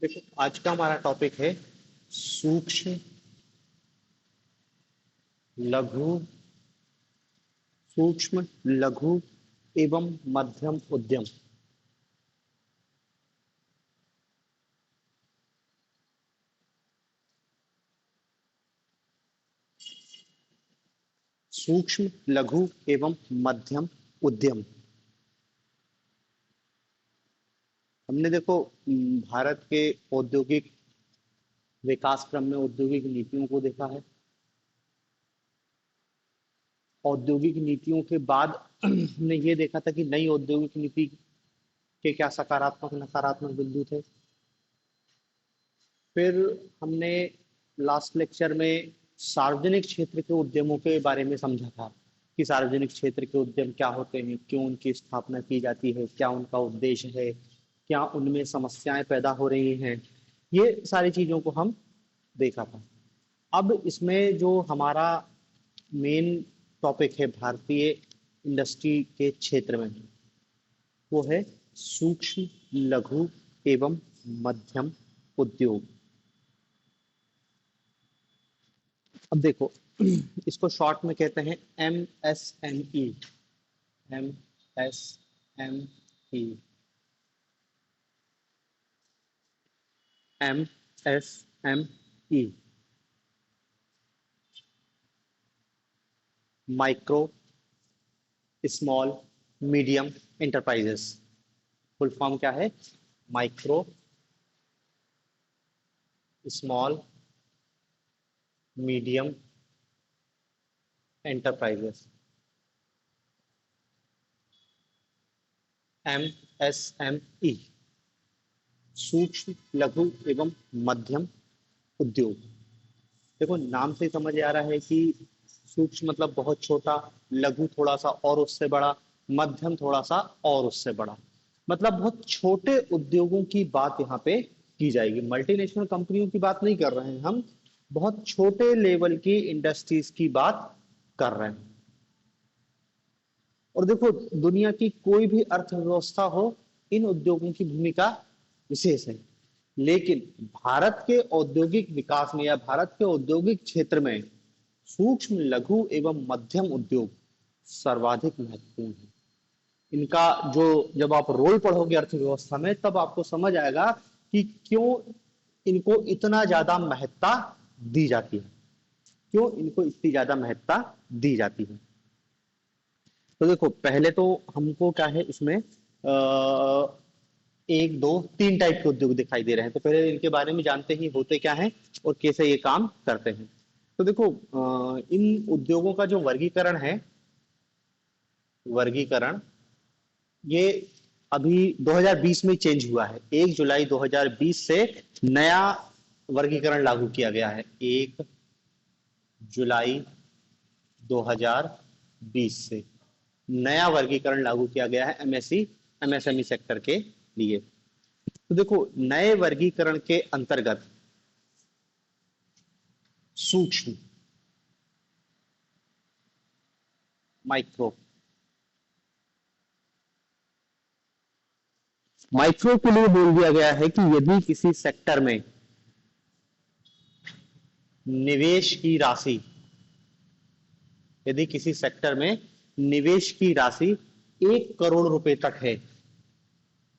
देखो आज का हमारा टॉपिक है सूक्ष्म लघु सूक्ष्म लघु एवं मध्यम उद्यम। सूक्ष्म लघु एवं मध्यम उद्यम। हमने देखो भारत के औद्योगिक विकास क्रम में औद्योगिक नीतियों को देखा है। औद्योगिक नीतियों के बाद हमने ये देखा था कि नई औद्योगिक नीति के क्या सकारात्मक नकारात्मक बिंदु थे। फिर हमने लास्ट लेक्चर में सार्वजनिक क्षेत्र के उद्यमों के बारे में समझा था कि सार्वजनिक क्षेत्र के उद्यम क्या होते हैं, क्यों उनकी स्थापना की जाती है, क्या उनका उद्देश्य है, क्या उनमें समस्याएं पैदा हो रही हैं। ये सारी चीजों को हम देखा था। अब इसमें जो हमारा मेन टॉपिक है भारतीय इंडस्ट्री के क्षेत्र में, वो है सूक्ष्म लघु एवं मध्यम उद्योग। अब देखो इसको शॉर्ट में कहते हैं MSME। MSME MSME micro small medium enterprises. Full form क्या है? Micro small medium enterprises, MSME, सूक्ष्म लघु एवं मध्यम उद्योग। देखो नाम से समझ आ रहा है कि सूक्ष्म मतलब बहुत छोटा, लघु थोड़ा सा और उससे बड़ा, मध्यम थोड़ा सा और उससे बड़ा, मतलब बहुत छोटे उद्योगों की बात यहाँ पे की जाएगी। मल्टीनेशनल कंपनियों की बात नहीं कर रहे हैं हम, बहुत छोटे लेवल की इंडस्ट्रीज की बात कर रहे हैं। और देखो दुनिया की कोई भी अर्थव्यवस्था हो, इन उद्योगों की भूमिका विशेष है। लेकिन भारत के औद्योगिक विकास में या भारत के औद्योगिक क्षेत्र में सूक्ष्म लघु एवं मध्यम उद्योग सर्वाधिक महत्वपूर्ण है। इनका जो जब आप रोल पढ़ोगे अर्थव्यवस्था में, तब आपको समझ आएगा कि क्यों इनको इतना ज्यादा महत्ता दी जाती है, क्यों इनको इतनी ज्यादा महत्ता दी जाती है। तो देखो पहले तो हमको क्या है इसमें एक दो तीन टाइप के उद्योग दिखाई दे रहे हैं। तो पहले इनके बारे में जानते ही होते क्या हैं और कैसे ये काम करते हैं। तो देखो इन उद्योगों का जो वर्गीकरण है, वर्गीकरण ये अभी 2020 में चेंज हुआ है। 1 जुलाई 2020 से नया वर्गीकरण लागू किया गया है। 1 जुलाई 2020 से नया वर्गीकरण लागू किया गया है MSME सेक्टर के लिए। तो देखो नए वर्गीकरण के अंतर्गत सूक्ष्म, माइक्रो के लिए बोल दिया गया है कि यदि किसी सेक्टर में निवेश की राशि, यदि किसी सेक्टर में निवेश की राशि 1 करोड़ रुपए तक है,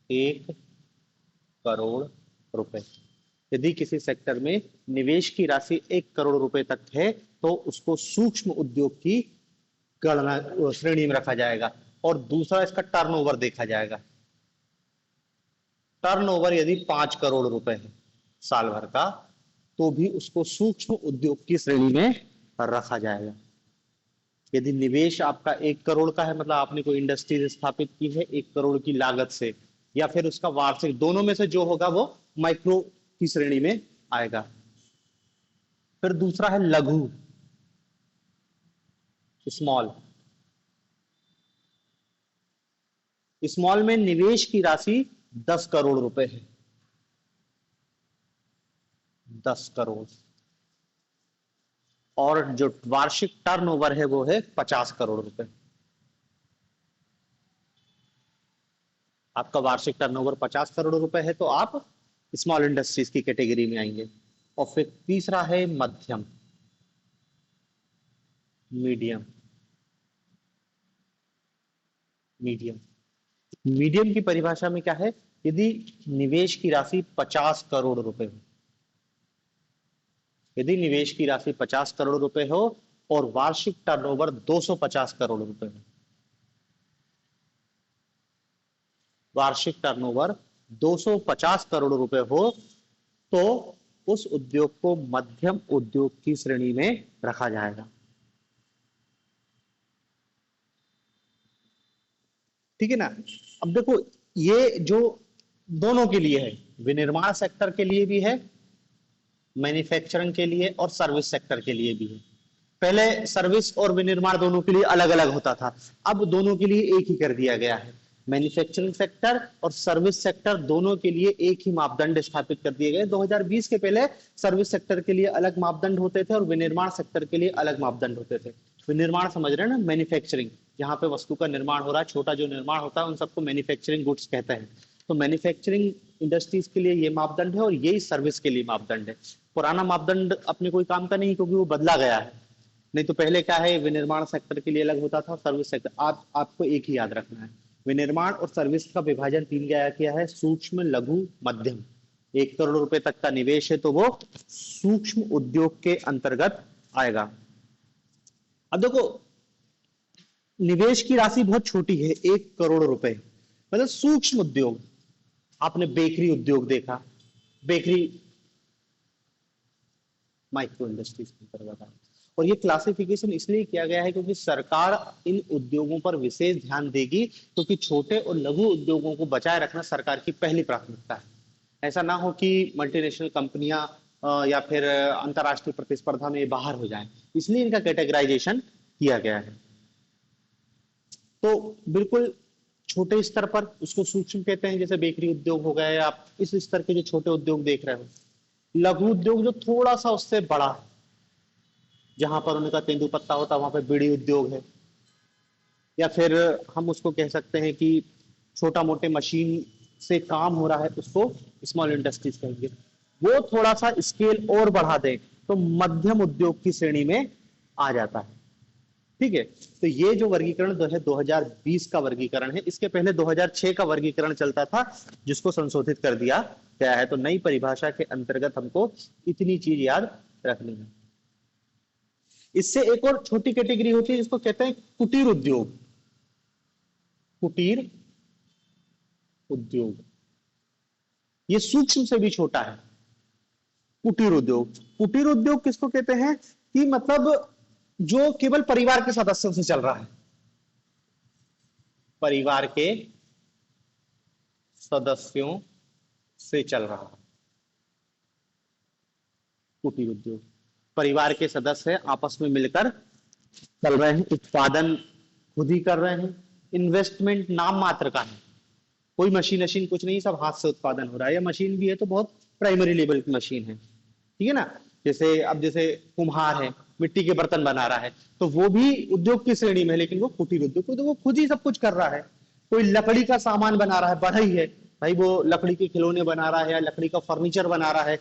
1 करोड़ रुपए, यदि किसी सेक्टर में निवेश की राशि 1 करोड़ रुपए तक है तो उसको सूक्ष्म उद्योग की गणना श्रेणी में रखा जाएगा। और दूसरा इसका टर्नओवर देखा जाएगा। टर्नओवर यदि 5 करोड़ रुपए है साल भर का, तो भी उसको सूक्ष्म उद्योग की श्रेणी में रखा जाएगा। यदि निवेश आपका 1 करोड़ का है, मतलब आपने कोई इंडस्ट्री स्थापित की है 1 करोड़ की लागत से, या फिर उसका वार्षिक, दोनों में से जो होगा वो माइक्रो की श्रेणी में आएगा। फिर दूसरा है लघु, स्मॉल। स्मॉल में निवेश की राशि 10 करोड़ रुपए है, 10 करोड़, और जो वार्षिक टर्नओवर है वो है 50 करोड़ रुपए। आपका वार्षिक टर्नओवर 50 करोड़ रुपए है तो आप स्मॉल इंडस्ट्रीज की कैटेगरी में आएंगे। और फिर तीसरा है मध्यम, मीडियम। मीडियम मीडियम की परिभाषा में क्या है? यदि निवेश की राशि 50 करोड़ रुपए हो, यदि निवेश की राशि 50 करोड़ रुपए हो और वार्षिक टर्नओवर 250 करोड़ रुपए हो, वार्षिक टर्नओवर 250 करोड़ रुपए हो, तो उस उद्योग को मध्यम उद्योग की श्रेणी में रखा जाएगा। ठीक है ना? अब देखो, ये जो दोनों के लिए है, विनिर्माण सेक्टर के लिए भी है, मैन्युफैक्चरिंग के लिए और सर्विस सेक्टर के लिए भी है। पहले सर्विस और विनिर्माण दोनों के लिए अलग अलग होता था, अब दोनों के लिए एक ही कर दिया गया है। मैन्युफैक्चरिंग सेक्टर और सर्विस सेक्टर दोनों के लिए एक ही मापदंड स्थापित कर दिए गए। 2020 के पहले सर्विस सेक्टर के लिए अलग मापदंड होते थे और विनिर्माण सेक्टर के लिए अलग मापदंड होते थे। विनिर्माण समझ रहे हैं ना, मैन्युफैक्चरिंग, जहां पे वस्तु का निर्माण हो रहा है, छोटा जो निर्माण होता है उन सबको मैन्युफैक्चरिंग गुड्स कहते हैं। तो मैन्युफैक्चरिंग इंडस्ट्रीज के लिए ये मापदंड है और यही सर्विस के लिए मापदंड है। पुराना मापदंड अपने कोई काम का नहीं, क्योंकि वो बदला गया है। नहीं तो पहले क्या है, विनिर्माण सेक्टर के लिए अलग होता था, सर्विस सेक्टर। आपको एक ही याद रखना है, विनिर्माण और सर्विस का विभाजन तीन किया है, सूक्ष्म, लघु, मध्यम। 1 करोड़ रुपए तक का निवेश है तो वो सूक्ष्म उद्योग के अंतर्गत आएगा। अब देखो, निवेश की राशि बहुत छोटी है, 1 करोड़ रुपए, मतलब सूक्ष्म उद्योग। आपने बेकरी उद्योग देखा, बेकरी माइक्रो इंडस्ट्रीज के अंतर्गत आता है। और ये क्लासिफिकेशन इसलिए किया गया है क्योंकि सरकार इन उद्योगों पर विशेष ध्यान देगी, क्योंकि छोटे और लघु उद्योगों को बचाए रखना सरकार की पहली प्राथमिकता है। ऐसा ना हो कि मल्टीनेशनल कंपनियां या फिर अंतरराष्ट्रीय प्रतिस्पर्धा में बाहर हो जाएं, इसलिए इनका कैटेगराइजेशन किया गया है। तो बिल्कुल छोटे स्तर पर उसको सूक्ष्म कहते हैं, जैसे बेकरी उद्योग हो गया, आप इस स्तर के जो छोटे उद्योग देख रहे हो। लघु उद्योग जो थोड़ा सा उससे बड़ा है, जहां पर उनका तेंदुपत्ता होता है, वहां पर बीड़ी उद्योग है, या फिर हम उसको कह सकते हैं कि छोटा मोटे मशीन से काम हो रहा है, उसको स्मॉल इंडस्ट्रीज कहेंगे। वो थोड़ा सा स्केल और बढ़ा दे तो मध्यम उद्योग की श्रेणी में आ जाता है। ठीक है, तो ये जो वर्गीकरण जो है 2020 का वर्गीकरण है। इसके पहले 2006 का वर्गीकरण चलता था, जिसको संशोधित कर दिया गया है। तो नई परिभाषा के अंतर्गत हमको इतनी चीज याद रखनी है। इससे एक और छोटी कैटेगरी होती है जिसको कहते हैं कुटीर उद्योग। कुटीर उद्योग ये सूक्ष्म से भी छोटा है। कुटीर उद्योग, कुटीर उद्योग किसको कहते हैं कि मतलब जो केवल परिवार के सदस्यों से चल रहा है, परिवार के सदस्यों से चल रहा है। कुटीर उद्योग परिवार के सदस्य आपस में मिलकर चल रहे हैं, उत्पादन खुद ही कर रहे हैं, इन्वेस्टमेंट नाम मात्र का है, कोई मशीन मशीन कुछ नहीं, सब हाथ से उत्पादन हो रहा है। या मशीन भी है तो बहुत प्राइमरी लेवल की मशीन है। ठीक है ना? जैसे अब जैसे कुम्हार है, मिट्टी के बर्तन बना रहा है, तो वो भी उद्योग की श्रेणी में है, लेकिन वो कुटीर उद्योग, तो वो खुद ही सब कुछ कर रहा है। कोई लकड़ी का सामान बना रहा है, बढ़ई है भाई, वो लकड़ी के खिलौने बना रहा है या लकड़ी का फर्नीचर बना रहा है,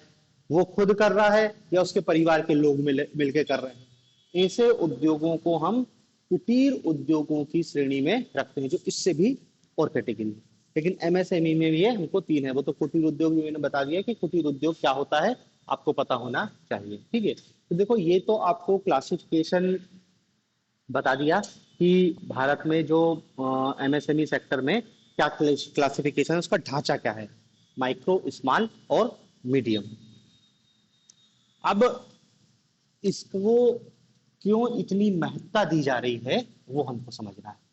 वो खुद कर रहा है या उसके परिवार के लोग मिलके कर रहे हैं। ऐसे उद्योगों को हम कुटीर उद्योगों की श्रेणी में रखते हैं, जो इससे भी और कैटेगरी। लेकिन एमएसएमई में भी है, हमको तीन है। वो तो कुटीर उद्योग भी मैंने बता दिया कि कुटीर उद्योग क्या होता है, आपको पता होना चाहिए। ठीक है, तो देखो ये तो आपको क्लासिफिकेशन बता दिया कि भारत में जो एमएसएमई सेक्टर में क्या क्लासिफिकेशन है, उसका ढांचा क्या है, माइक्रो, स्मॉल और मीडियम। अब इसको क्यों इतनी महत्ता दी जा रही है वो हमको समझना है।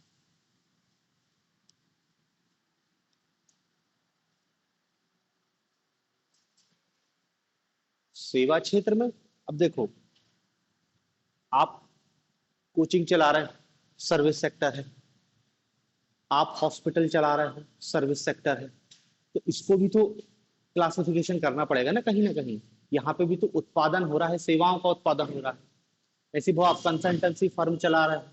सेवा क्षेत्र में, अब देखो, आप कोचिंग चला रहे हैं, सर्विस सेक्टर है। आप हॉस्पिटल चला रहे हो, सर्विस सेक्टर है। तो इसको भी तो क्लासिफिकेशन करना पड़ेगा ना कहीं ना कहीं। यहाँ पे भी तो उत्पादन हो रहा है, सेवाओं का उत्पादन हो रहा है। ऐसी भाव आप कंसल्टेंसी फर्म चला रहे हैं,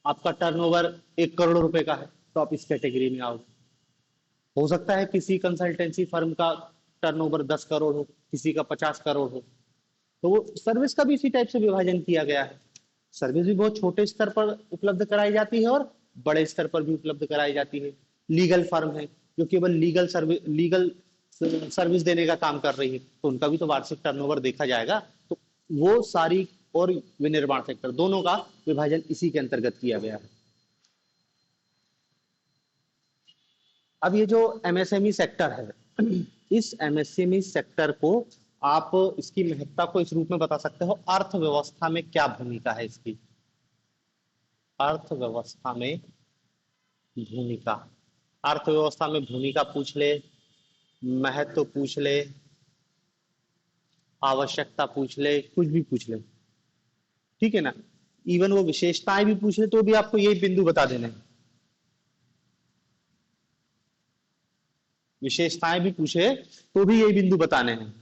आपका टर्नओवर 1 करोड़ रुपए का है, तो आप इस कैटेगरी में आओ। हो सकता है किसी कंसल्टेंसी फर्म का टर्नओवर 10 करोड़ हो, किसी का 50 करोड़ हो। तो वो सर्विस का भी इसी टाइप से विभाजन किया गया है। सर्विस भी बहुत छोटे स्तर पर उपलब्ध कराई जाती है और बड़े स्तर पर भी उपलब्ध कराई जाती है। लीगल फर्म है जो केवल लीगल सर्विस देने का काम कर रही है, तो उनका भी तो वार्षिक टर्नओवर देखा जाएगा। तो वो सारी और विनिर्माण सेक्टर, दोनों का विभाजन इसी के अंतर्गत किया गया है। अब ये जो एमएसएमई सेक्टर है, इस एमएसएमई सेक्टर को आप इसकी महत्ता को इस रूप में बता सकते हो, अर्थव्यवस्था में क्या भूमिका है इसकी। अर्थव्यवस्था में भूमिका, अर्थव्यवस्था में भूमिका पूछ ले, महत्व पूछ ले, आवश्यकता पूछ ले, कुछ भी पूछ ले, ठीक है ना। इवन वो विशेषताएं भी पूछ ले तो भी आपको यही बिंदु बता देने हैं। विशेषताएं भी पूछे तो भी यही बिंदु बताने हैं।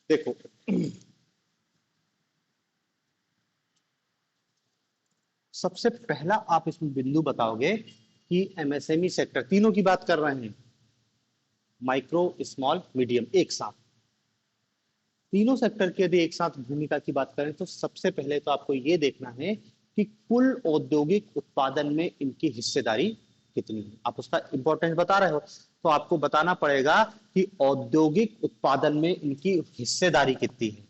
देखो, सबसे पहला आप इसमें बिंदु बताओगे कि एमएसएमई सेक्टर, तीनों की बात कर रहे हैं, माइक्रो, स्मॉल, मीडियम, एक साथ तीनों सेक्टर की यदि एक साथ भूमिका की बात करें तो सबसे पहले तो आपको यह देखना है कि कुल औद्योगिक उत्पादन में इनकी हिस्सेदारी कितनी है। आप उसका इंपॉर्टेंस बता रहे हो तो आपको बताना पड़ेगा कि औद्योगिक उत्पादन में इनकी हिस्सेदारी कितनी है।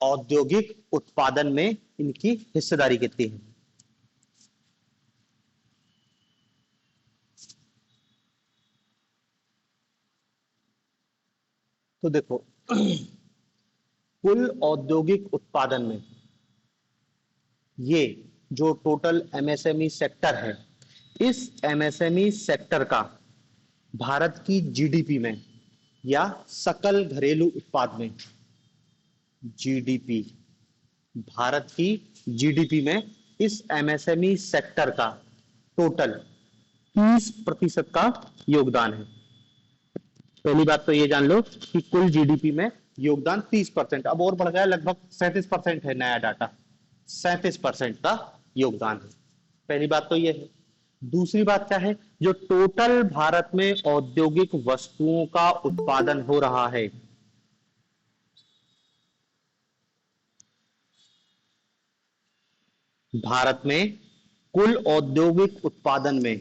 औद्योगिक उत्पादन में इनकी हिस्सेदारी कितनी है। तो देखो, कुल औद्योगिक उत्पादन में ये जो टोटल एमएसएमई सेक्टर है, इस एमएसएमई सेक्टर का भारत की जीडीपी में या सकल घरेलू उत्पाद में, जीडीपी, भारत की जीडीपी में इस एमएसएमई सेक्टर का टोटल 30% का योगदान है। पहली बात तो ये जान लो कि कुल जीडीपी में योगदान 30%, अब और बढ़ गया, लगभग 37% है, नया डाटा 37% का योगदान है। पहली बात तो ये है। दूसरी बात क्या है, जो टोटल भारत में औद्योगिक वस्तुओं का उत्पादन हो रहा है, भारत में कुल औद्योगिक उत्पादन में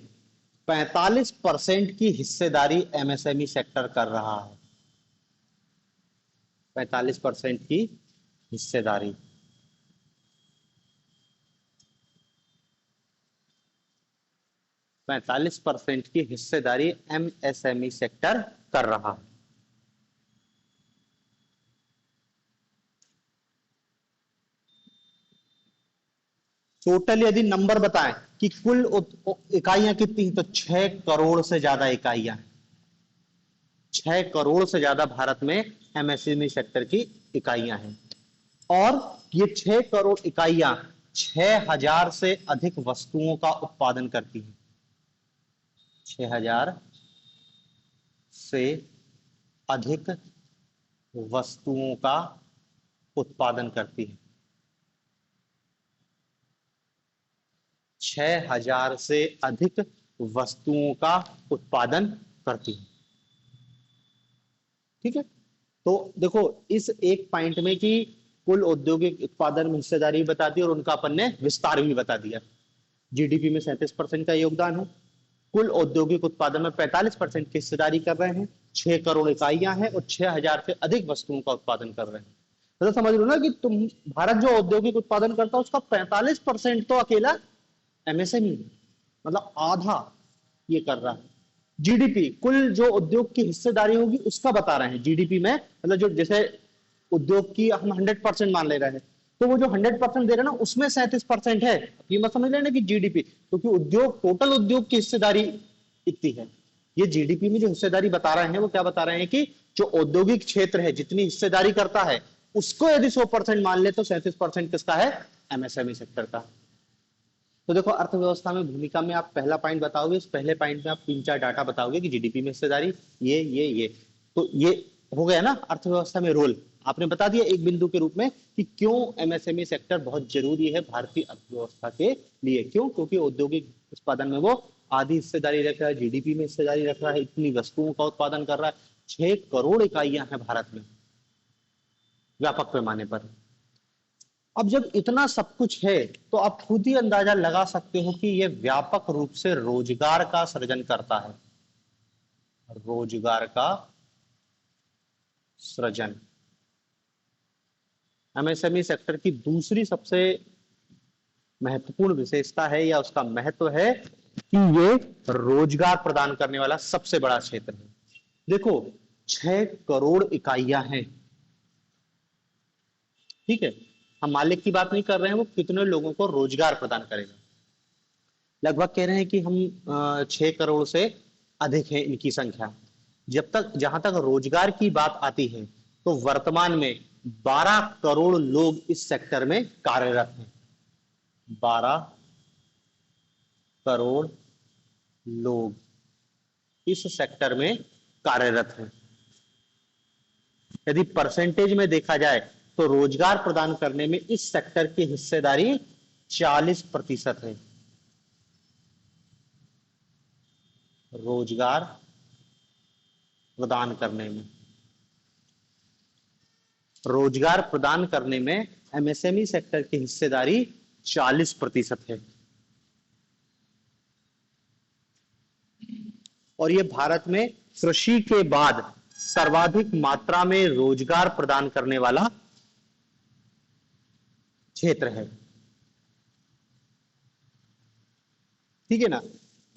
45% की हिस्सेदारी एमएसएमई सेक्टर कर रहा है। 45% की हिस्सेदारी, 45% की हिस्सेदारी एमएसएमई सेक्टर कर रहा है। टोटल यदि नंबर बताएं कि कुल इकाइयां कितनी, तो 6 करोड़ से ज्यादा इकाइयां, 6 करोड़ से ज्यादा भारत में एमएसएमई सेक्टर की इकाइयां हैं। और ये 6 करोड़ इकाइयां 6000 से अधिक वस्तुओं का उत्पादन करती हैं। 6000 से अधिक वस्तुओं का उत्पादन करती है। 6000 से अधिक वस्तुओं का उत्पादन करती है। ठीक है, तो देखो इस एक पॉइंट में कि कुल औद्योगिक उत्पादन में हिस्सेदारी बता दी और उनका अपन ने विस्तार भी बता दिया। जीडीपी में 37% का योगदान है, कुल औद्योगिक उत्पादन में 45% की हिस्सेदारी कर रहे हैं, 6 करोड़ इकाइयां हैं और 6000 से अधिक वस्तुओं का उत्पादन कर रहे हैं। तो समझ लो ना कि तुम, भारत जो औद्योगिक उत्पादन करता है उसका 45% तो अकेला एमएसएमई, मतलब आधा ये कर रहा है। जीडीपी, कुल जो उद्योग की हिस्सेदारी होगी उसका बता रहे हैं जीडीपी में, मतलब जो जैसे उद्योग की हम 100% मान ले रहे हैं, तो वो जो 100% दे रहे हैं ना, उसमें 37% है। ये मत समझ लेना कि जीडीपी, क्योंकि उद्योग, टोटल उद्योग की हिस्सेदारी इतनी है। ये जीडीपी में जो हिस्सेदारी बता रहे हैं वो क्या बता रहे हैं कि जो औद्योगिक क्षेत्र है जितनी हिस्सेदारी करता है उसको यदि 100% मान ले तो 37% किसका है, एमएसएमई सेक्टर का। तो देखो अर्थव्यवस्था में भूमिका में आप पहला पॉइंट बताओगे, इस पहले पॉइंट में आप 3-4 डाटा बताओगे कि जीडीपी में हिस्सेदारी ये, तो ये हो गया ना अर्थव्यवस्था में रोल। आपने बता दिया एक बिंदु के रूप में कि क्यों एमएसएमई सेक्टर बहुत जरूरी है भारतीय अर्थव्यवस्था के लिए। क्यों? क्योंकि औद्योगिक उत्पादन में वो आधी हिस्सेदारी रख रहा है, जीडीपी में हिस्सेदारी रख रहा है, इतनी वस्तुओं का उत्पादन कर रहा है। 6 करोड़ इकाइयां हैं भारत में व्यापक पैमाने पर। अब जब इतना सब कुछ है तो आप खुद ही अंदाजा लगा सकते हो कि यह व्यापक रूप से रोजगार का सृजन करता है। रोजगार का सृजन एमएसएमई सेक्टर की दूसरी सबसे महत्वपूर्ण विशेषता है या उसका महत्व है कि ये रोजगार प्रदान करने वाला सबसे बड़ा क्षेत्र है। देखो 6 करोड़ इकाइयां हैं, ठीक है। हम मालिक की बात नहीं कर रहे हैं, वो कितने लोगों को रोजगार प्रदान करेगा। लगभग कह रहे हैं कि हम 6 करोड़ से अधिक है इनकी संख्या। जहां तक रोजगार की बात आती है तो वर्तमान में 12 करोड़ लोग इस सेक्टर में कार्यरत हैं। 12 करोड़ लोग इस सेक्टर में कार्यरत हैं। यदि परसेंटेज में देखा जाए तो रोजगार प्रदान करने में इस सेक्टर की हिस्सेदारी 40% है। रोजगार प्रदान करने में एमएसएमई सेक्टर की हिस्सेदारी 40% है। और ये भारत में कृषि के बाद सर्वाधिक मात्रा में रोजगार प्रदान करने वाला क्षेत्र है, ठीक है ना।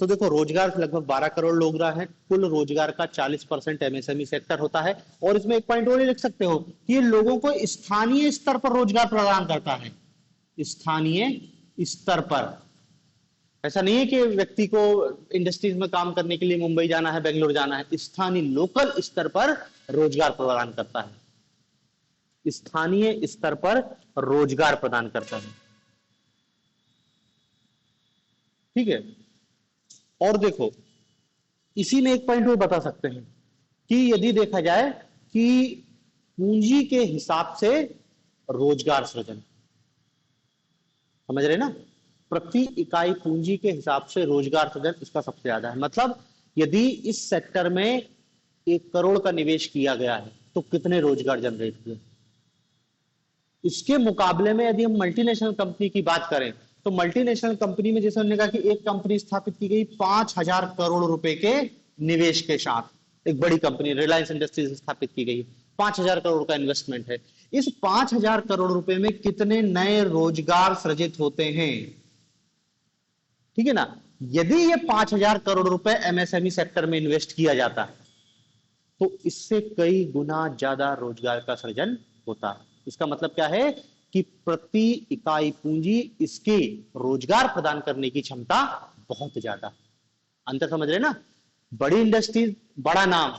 तो देखो रोजगार लगभग 12 करोड़ लोग रहा है, कुल रोजगार का 40% एमएसएमई सेक्टर होता है। और इसमें एक पॉइंट और लिख सकते हो कि ये लोगों को स्थानीय स्तर पर रोजगार प्रदान करता है। स्थानीय स्तर पर, ऐसा नहीं है कि व्यक्ति को इंडस्ट्रीज में काम करने के लिए मुंबई जाना है, बेंगलोर जाना है। स्थानीय लोकल स्तर पर रोजगार प्रदान करता है। स्थानीय स्तर पर रोजगार प्रदान करता है, ठीक है। और देखो इसी में एक पॉइंट वो बता सकते हैं कि यदि देखा जाए कि पूंजी के हिसाब से रोजगार सृजन, समझ रहे ना, प्रति इकाई पूंजी के हिसाब से रोजगार सृजन इसका सबसे ज्यादा है। मतलब यदि इस सेक्टर में 1 करोड़ का निवेश किया गया है तो कितने रोजगार जनरेट हुए। इसके मुकाबले में यदि हम मल्टीनेशनल कंपनी की बात करें तो मल्टीनेशनल कंपनी में जैसे हमने कहा कि एक कंपनी स्थापित की गई 5,000 करोड़ रुपए के निवेश के साथ। एक बड़ी कंपनी रिलायंस इंडस्ट्रीज स्थापित की गई, 5,000 करोड़ का इन्वेस्टमेंट है। इस 5,000 करोड़ रुपए में कितने नए रोजगार सृजित होते हैं, ठीक है ना। यदि ये 5,000 करोड़ रुपए एमएसएमई सेक्टर में इन्वेस्ट किया जाता है तो इससे कई गुना ज्यादा रोजगार का सृजन होता है। इसका मतलब क्या है कि प्रति इकाई पूंजी इसके रोजगार प्रदान करने की क्षमता बहुत ज्यादा। अंतर समझ रहे ना। बड़ी इंडस्ट्रीज, बड़ा नाम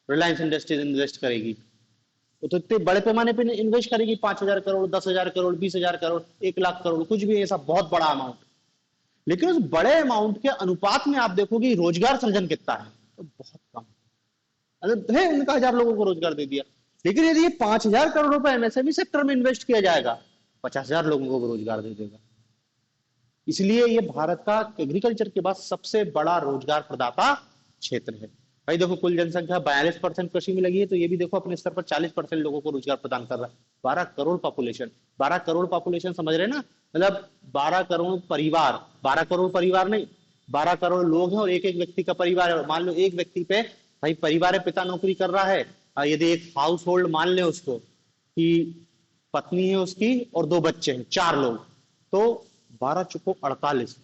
रिलायंस इंडस्ट्रीज इन्वेस्ट करेगी, वो तो इतने बड़े पैमाने पे इन्वेस्ट करेगी, 5,000 करोड़, 10,000 करोड़, 20,000 करोड़, 1,00,000 करोड़, कुछ भी ऐसा बहुत बड़ा अमाउंट। लेकिन उस बड़े अमाउंट के अनुपात में आप देखोगे रोजगार सृजन कितना है, तो बहुत कम है। उनका 1,000 लोगों को रोजगार दे दिया। लेकिन यदि ये 5,000 करोड़ रुपए एमएसएमई सेक्टर में इन्वेस्ट किया जाएगा, 50,000 लोगों को रोजगार दे देगा। इसलिए ये भारत का एग्रीकल्चर के बाद सबसे बड़ा रोजगार प्रदाता क्षेत्र है। भाई देखो कुल जनसंख्या 42% कृषि में लगी है, तो ये भी देखो अपने स्तर पर 40% लोगों को रोजगार प्रदान कर रहा है। 12 करोड़ पॉपुलेशन, 12 करोड़ पॉपुलेशन समझ रहे ना, मतलब 12 करोड़ परिवार, 12 करोड़ परिवार नहीं, 12 करोड़ लोग हैं और एक एक व्यक्ति का परिवार है। मान लो एक व्यक्ति पे, भाई परिवार है, पिता नौकरी कर रहा है, यदि एक हाउस होल्ड मान ले उसको कि पत्नी है उसकी और 2 बच्चे हैं, 4 लोग, तो 12 चुको 48,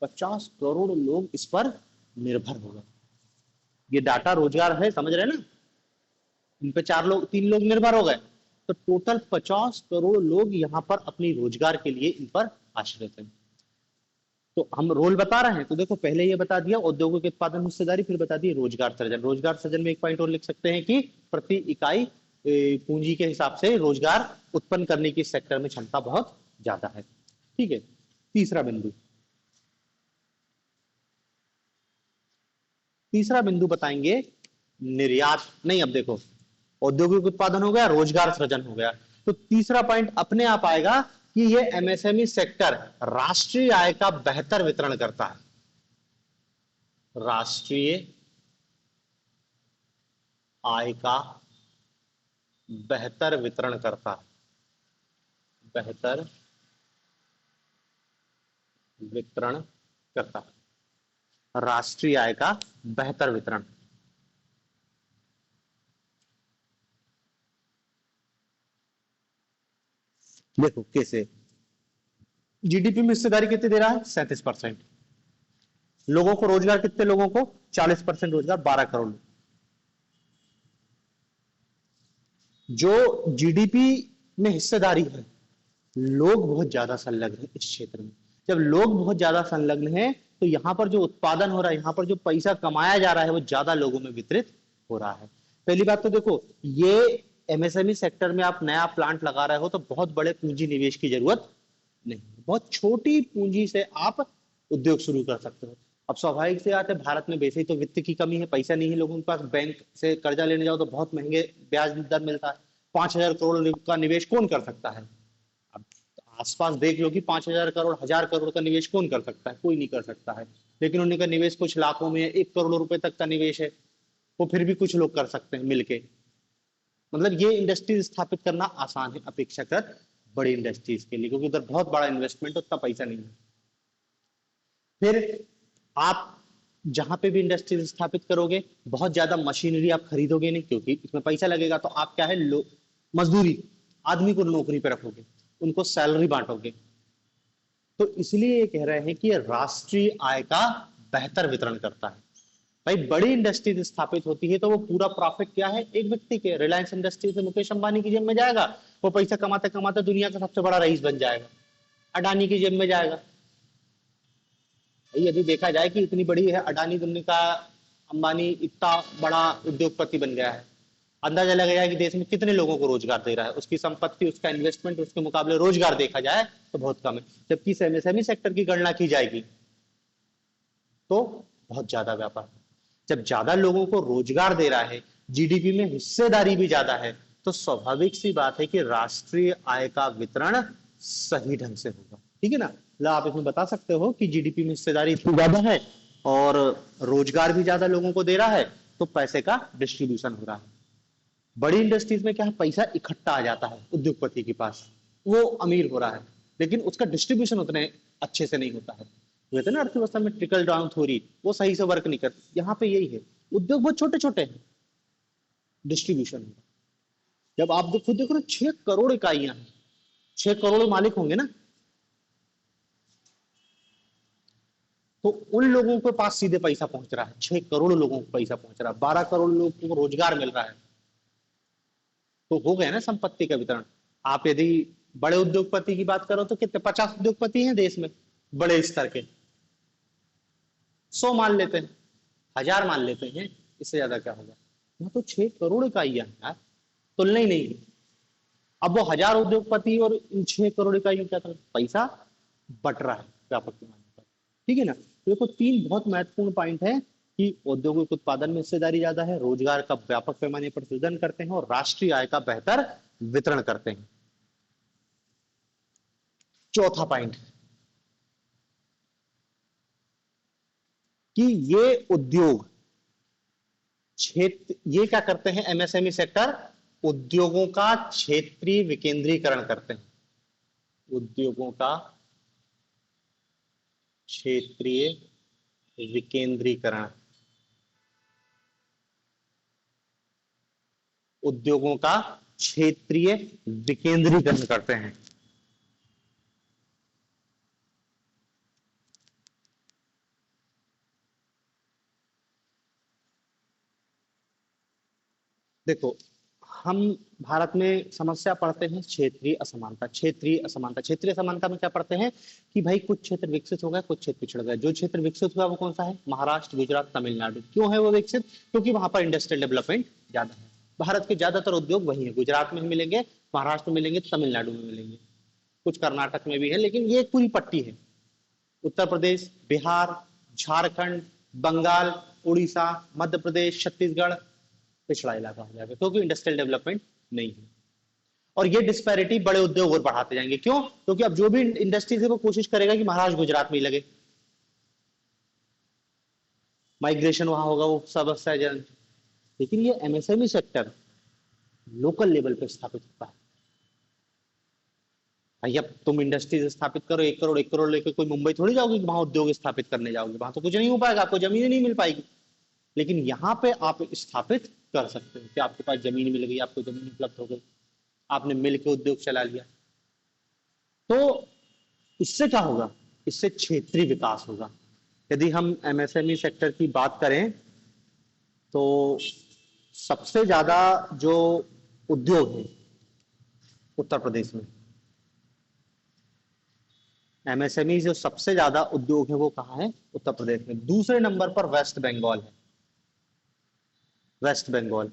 50 करोड़ लोग इस पर निर्भर हो गए। ये डाटा रोजगार है, समझ रहे ना। इन पे 3 लोग निर्भर हो गए। तो टोटल 50 करोड़ लोग यहाँ पर अपनी रोजगार के लिए इन पर आश्रित हैं। तो हम रोल बता रहे हैं, तो देखो पहले ये बता दिया औद्योगिक के उत्पादन में हिस्सेदारी, फिर बता दिए रोजगार सृजन। रोजगार सृजन में एक पॉइंट और लिख सकते हैं कि प्रति इकाई पूंजी के हिसाब से रोजगार उत्पन्न करने की सेक्टर में क्षमता बहुत ज्यादा है। ठीक है, तीसरा बिंदु बताएंगे निर्यात। नहीं, अब देखो औद्योगिक उत्पादन हो गया, रोजगार सृजन हो गया, तो तीसरा पॉइंट अपने आप आएगा कि ये एमएसएमई सेक्टर राष्ट्रीय आय का बेहतर वितरण करता है। राष्ट्रीय आय का बेहतर वितरण करता है, बेहतर वितरण करता है, राष्ट्रीय आय का बेहतर वितरण। देखो कैसे, जीडीपी में हिस्सेदारी कितनी दे रहा है? 37%। लोगों को रोजगार, कितने लोगों को? 40% रोजगार, 12 करोड़। जो जीडीपी में हिस्सेदारी है, लोग बहुत ज्यादा संलग्न है इस क्षेत्र में। जब लोग बहुत ज्यादा संलग्न है तो यहां पर जो उत्पादन हो रहा है, यहां पर जो पैसा कमाया जा रहा है, वो ज्यादा लोगों में वितरित हो रहा है। पहली बात तो देखो, ये एमएसएमई सेक्टर में आप नया प्लांट लगा रहे हो तो बहुत बड़े पूंजी निवेश की जरूरत नहीं, बहुत छोटी पूंजी से आप उद्योग शुरू कर सकते हो। अब स्वाभाविक से बात है, भारत में वैसे ही तो वित्त की कमी है, पैसा नहीं है लोगों के पास, बैंक से कर्जा लेने जाओ तो बहुत महंगे ब्याज दर मिलता है। 5,000 करोड़ का निवेश कौन कर सकता है? अब आसपास देख लो कि 5,000 करोड़, 1,000 करोड़ का निवेश कौन कर सकता है? कोई नहीं कर सकता है। लेकिन उनका निवेश कुछ लाखों में, 1 करोड़ रुपए तक का निवेश है, वो फिर भी कुछ लोग कर सकते हैं मिलके। मतलब ये इंडस्ट्री स्थापित करना आसान है अपेक्षाकृत बड़ी इंडस्ट्रीज के लिए, क्योंकि उधर बहुत बड़ा इन्वेस्टमेंट, उतना पैसा नहीं है। फिर आप जहां पे भी इंडस्ट्री स्थापित करोगे, बहुत ज्यादा मशीनरी आप खरीदोगे नहीं, क्योंकि इसमें पैसा लगेगा। तो आप क्या है, मजदूरी, आदमी को नौकरी पे रखोगे, उनको सैलरी बांटोगे। तो इसलिए ये कह रहे हैं कि ये राष्ट्रीय आय का बेहतर वितरण करता है। भाई बड़ी इंडस्ट्री स्थापित होती है तो वो पूरा प्रॉफिट क्या है, एक व्यक्ति के, रिलायंस इंडस्ट्री से मुकेश अंबानी की जेब में जाएगा, वो पैसा कमाते कमाते दुनिया का सबसे बड़ा रईस बन जाएगा, अडानी की जेब में जाएगा। यदि देखा जाए कि इतनी बड़ी है अडानी, दुनिया का अंबानी इतना बड़ा उद्योगपति बन गया है, अंदाजा लगाया कि देश में कितने लोगों को रोजगार दे रहा है। उसकी संपत्ति, उसका इन्वेस्टमेंट, उसके मुकाबले रोजगार देखा जाए तो बहुत कम है। जबकि एमएसएमई सेक्टर की गणना की जाएगी तो बहुत ज्यादा व्यापार। जब ज्यादा लोगों को रोजगार दे रहा है, जीडीपी में हिस्सेदारी भी ज्यादा है, तो स्वाभाविक सी बात है कि राष्ट्रीय आय का वितरण सही ढंग से होगा। ठीक है ना? आप इसमें बता सकते हो कि जीडीपी में हिस्सेदारी इतनी ज्यादा है और रोजगार भी ज्यादा लोगों को दे रहा है, तो पैसे का डिस्ट्रीब्यूशन हो रहा है। बड़ी इंडस्ट्रीज में क्या है, पैसा इकट्ठा आ जाता है उद्योगपति के पास, वो अमीर हो रहा है, लेकिन उसका डिस्ट्रीब्यूशन उतने अच्छे से नहीं होता है। कहते हैं ना अर्थव्यवस्था में ट्रिकल डाउन थ्योरी, वो सही से वर्क नहीं करती। यहाँ पे यही है, उद्योग बहुत छोटे छोटे हैं, डिस्ट्रीब्यूशन। जब आप खुद देखो ना, 6 करोड़ इकाइयां हैं, 6 करोड़ मालिक होंगे ना, तो उन लोगों के पास सीधे पैसा पहुंच रहा है, 6 करोड़ लोगों को पैसा पहुंच रहा है, 12 करोड़ लोगों को रोजगार मिल रहा है। तो हो गया ना संपत्ति का वितरण। आप यदि बड़े उद्योगपति की बात करो तो कितने, 50 उद्योगपति हैं देश में बड़े स्तर के, 100 मान लेते हैं, 1,000 मान लेते हैं, इससे ज्यादा क्या होगा? यहाँ तो 6 करोड़ इकाइयां हैं यार, तुलना ही नहीं है। अब वो 1,000 उद्योगपति और इन 6 करोड़ इकाइयों क्या था, पैसा बट रहा है व्यापक पैमाने पर। ठीक है ना? तो देखो तीन बहुत महत्वपूर्ण पॉइंट है कि औद्योगिक उत्पादन में हिस्सेदारी ज्यादा है, रोजगार का व्यापक पैमाने पर सृजन करते हैं और राष्ट्रीय आय का बेहतर वितरण करते हैं। चौथा पॉइंट कि ये उद्योग क्षेत्र, ये क्या करते हैं, एमएसएमई सेक्टर उद्योगों का क्षेत्रीय विकेंद्रीकरण करते हैं। उद्योगों का क्षेत्रीय विकेंद्रीकरण, उद्योगों का क्षेत्रीय विकेंद्रीकरण करते हैं। देखो हम भारत में समस्या पढ़ते हैं क्षेत्रीय असमानता। क्षेत्रीय असमानता में क्या पढ़ते हैं कि भाई कुछ क्षेत्र विकसित हो गए, कुछ क्षेत्र पिछड़ गए। जो क्षेत्र विकसित हुआ वो कौन सा है? महाराष्ट्र, गुजरात, तमिलनाडु। क्यों है वो विकसित? क्योंकि वहां पर इंडस्ट्रियल डेवलपमेंट ज्यादा है। भारत के ज्यादातर उद्योग वही है, गुजरात में मिलेंगे, महाराष्ट्र में मिलेंगे, तमिलनाडु में मिलेंगे, कुछ कर्नाटक में भी है, लेकिन ये एक पूरी पट्टी है। उत्तर प्रदेश, बिहार, झारखंड, बंगाल, उड़ीसा, मध्य प्रदेश, छत्तीसगढ़ पिछड़ा इलाका हो जाएगा, क्योंकि इंडस्ट्रियल डेवलपमेंट नहीं है। और ये डिस्पैरिटी बड़े उद्योग और बढ़ाते जाएंगे। क्यों? क्योंकि अब जो भी इंडस्ट्रीज है वो कोशिश करेगा कि महाराष्ट्र, गुजरात में ही लगे, माइग्रेशन वहां होगा, वो समस्या जन। लेकिन ये एमएसएमई सेक्टर लोकल लेवल पे स्थापित होता है। भाई अब तुम इंडस्ट्रीज स्थापित करो, 1 करोड़ लेकर कोई मुंबई थोड़ी जाओगे कि वहां उद्योग स्थापित करने जाओगे, वहां तो कुछ नहीं हो पाएगा, आपको जमीन नहीं मिल पाएगी। लेकिन यहाँ पे आप स्थापित कर सकते हो कि आपके पास जमीन मिल गई, आपको जमीन उपलब्ध हो गई, आपने मिल के उद्योग चला लिया। तो इससे क्या होगा? इससे क्षेत्रीय विकास होगा। यदि हम एमएसएमई सेक्टर की बात करें तो सबसे ज्यादा जो उद्योग है उत्तर प्रदेश में, एमएसएमई जो सबसे ज्यादा उद्योग है वो कहाँ है? उत्तर प्रदेश में। दूसरे नंबर पर वेस्ट बंगाल है, वेस्ट बंगाल।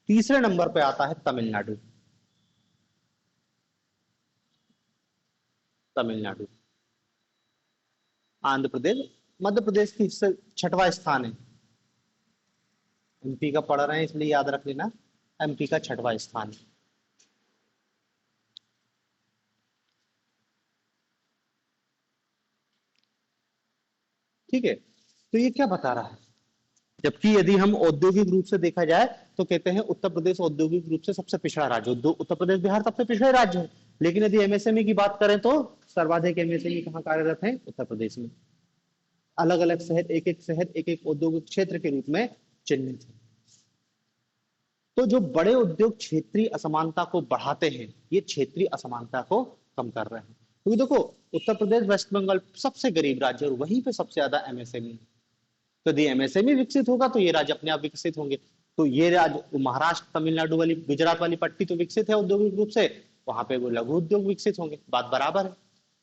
तीसरे नंबर पे आता है तमिलनाडु, तमिलनाडु, आंध्र प्रदेश, मध्य प्रदेश की हिस्से छठवां स्थान है। एमपी का पढ़ रहे हैं इसलिए याद रख लेना, एमपी का छठवां स्थान है। ठीक है, तो ये क्या बता रहा है? जबकि यदि हम औद्योगिक रूप से देखा जाए तो कहते हैं उत्तर प्रदेश औद्योगिक रूप से सबसे पिछड़ा राज्य। उत्तर प्रदेश, बिहार सबसे पिछड़े राज्य है। लेकिन यदि एमएसएमई की बात करें तो सर्वाधिक एमएसएमई कहाँ कार्यरत है? उत्तर प्रदेश में। अलग अलग शहर, एक एक शहर एक एक औद्योगिक क्षेत्र के रूप में चिन्हित है। तो जो बड़े उद्योग क्षेत्रीय असमानता को बढ़ाते हैं, ये क्षेत्रीय असमानता को कम कर रहे हैं। क्योंकि देखो, उत्तर प्रदेश, वेस्ट बंगाल सबसे गरीब राज्य और वहीं पे सबसे ज्यादा एमएसएमई। तो यदि एमएसएमई विकसित होगा तो ये राज्य अपने आप विकसित होंगे। तो ये राज्य महाराष्ट्र, तमिलनाडु वाली, गुजरात वाली पट्टी तो विकसित है औद्योगिक रूप से, वहां पे वो लघु उद्योग विकसित होंगे, बात बराबर है।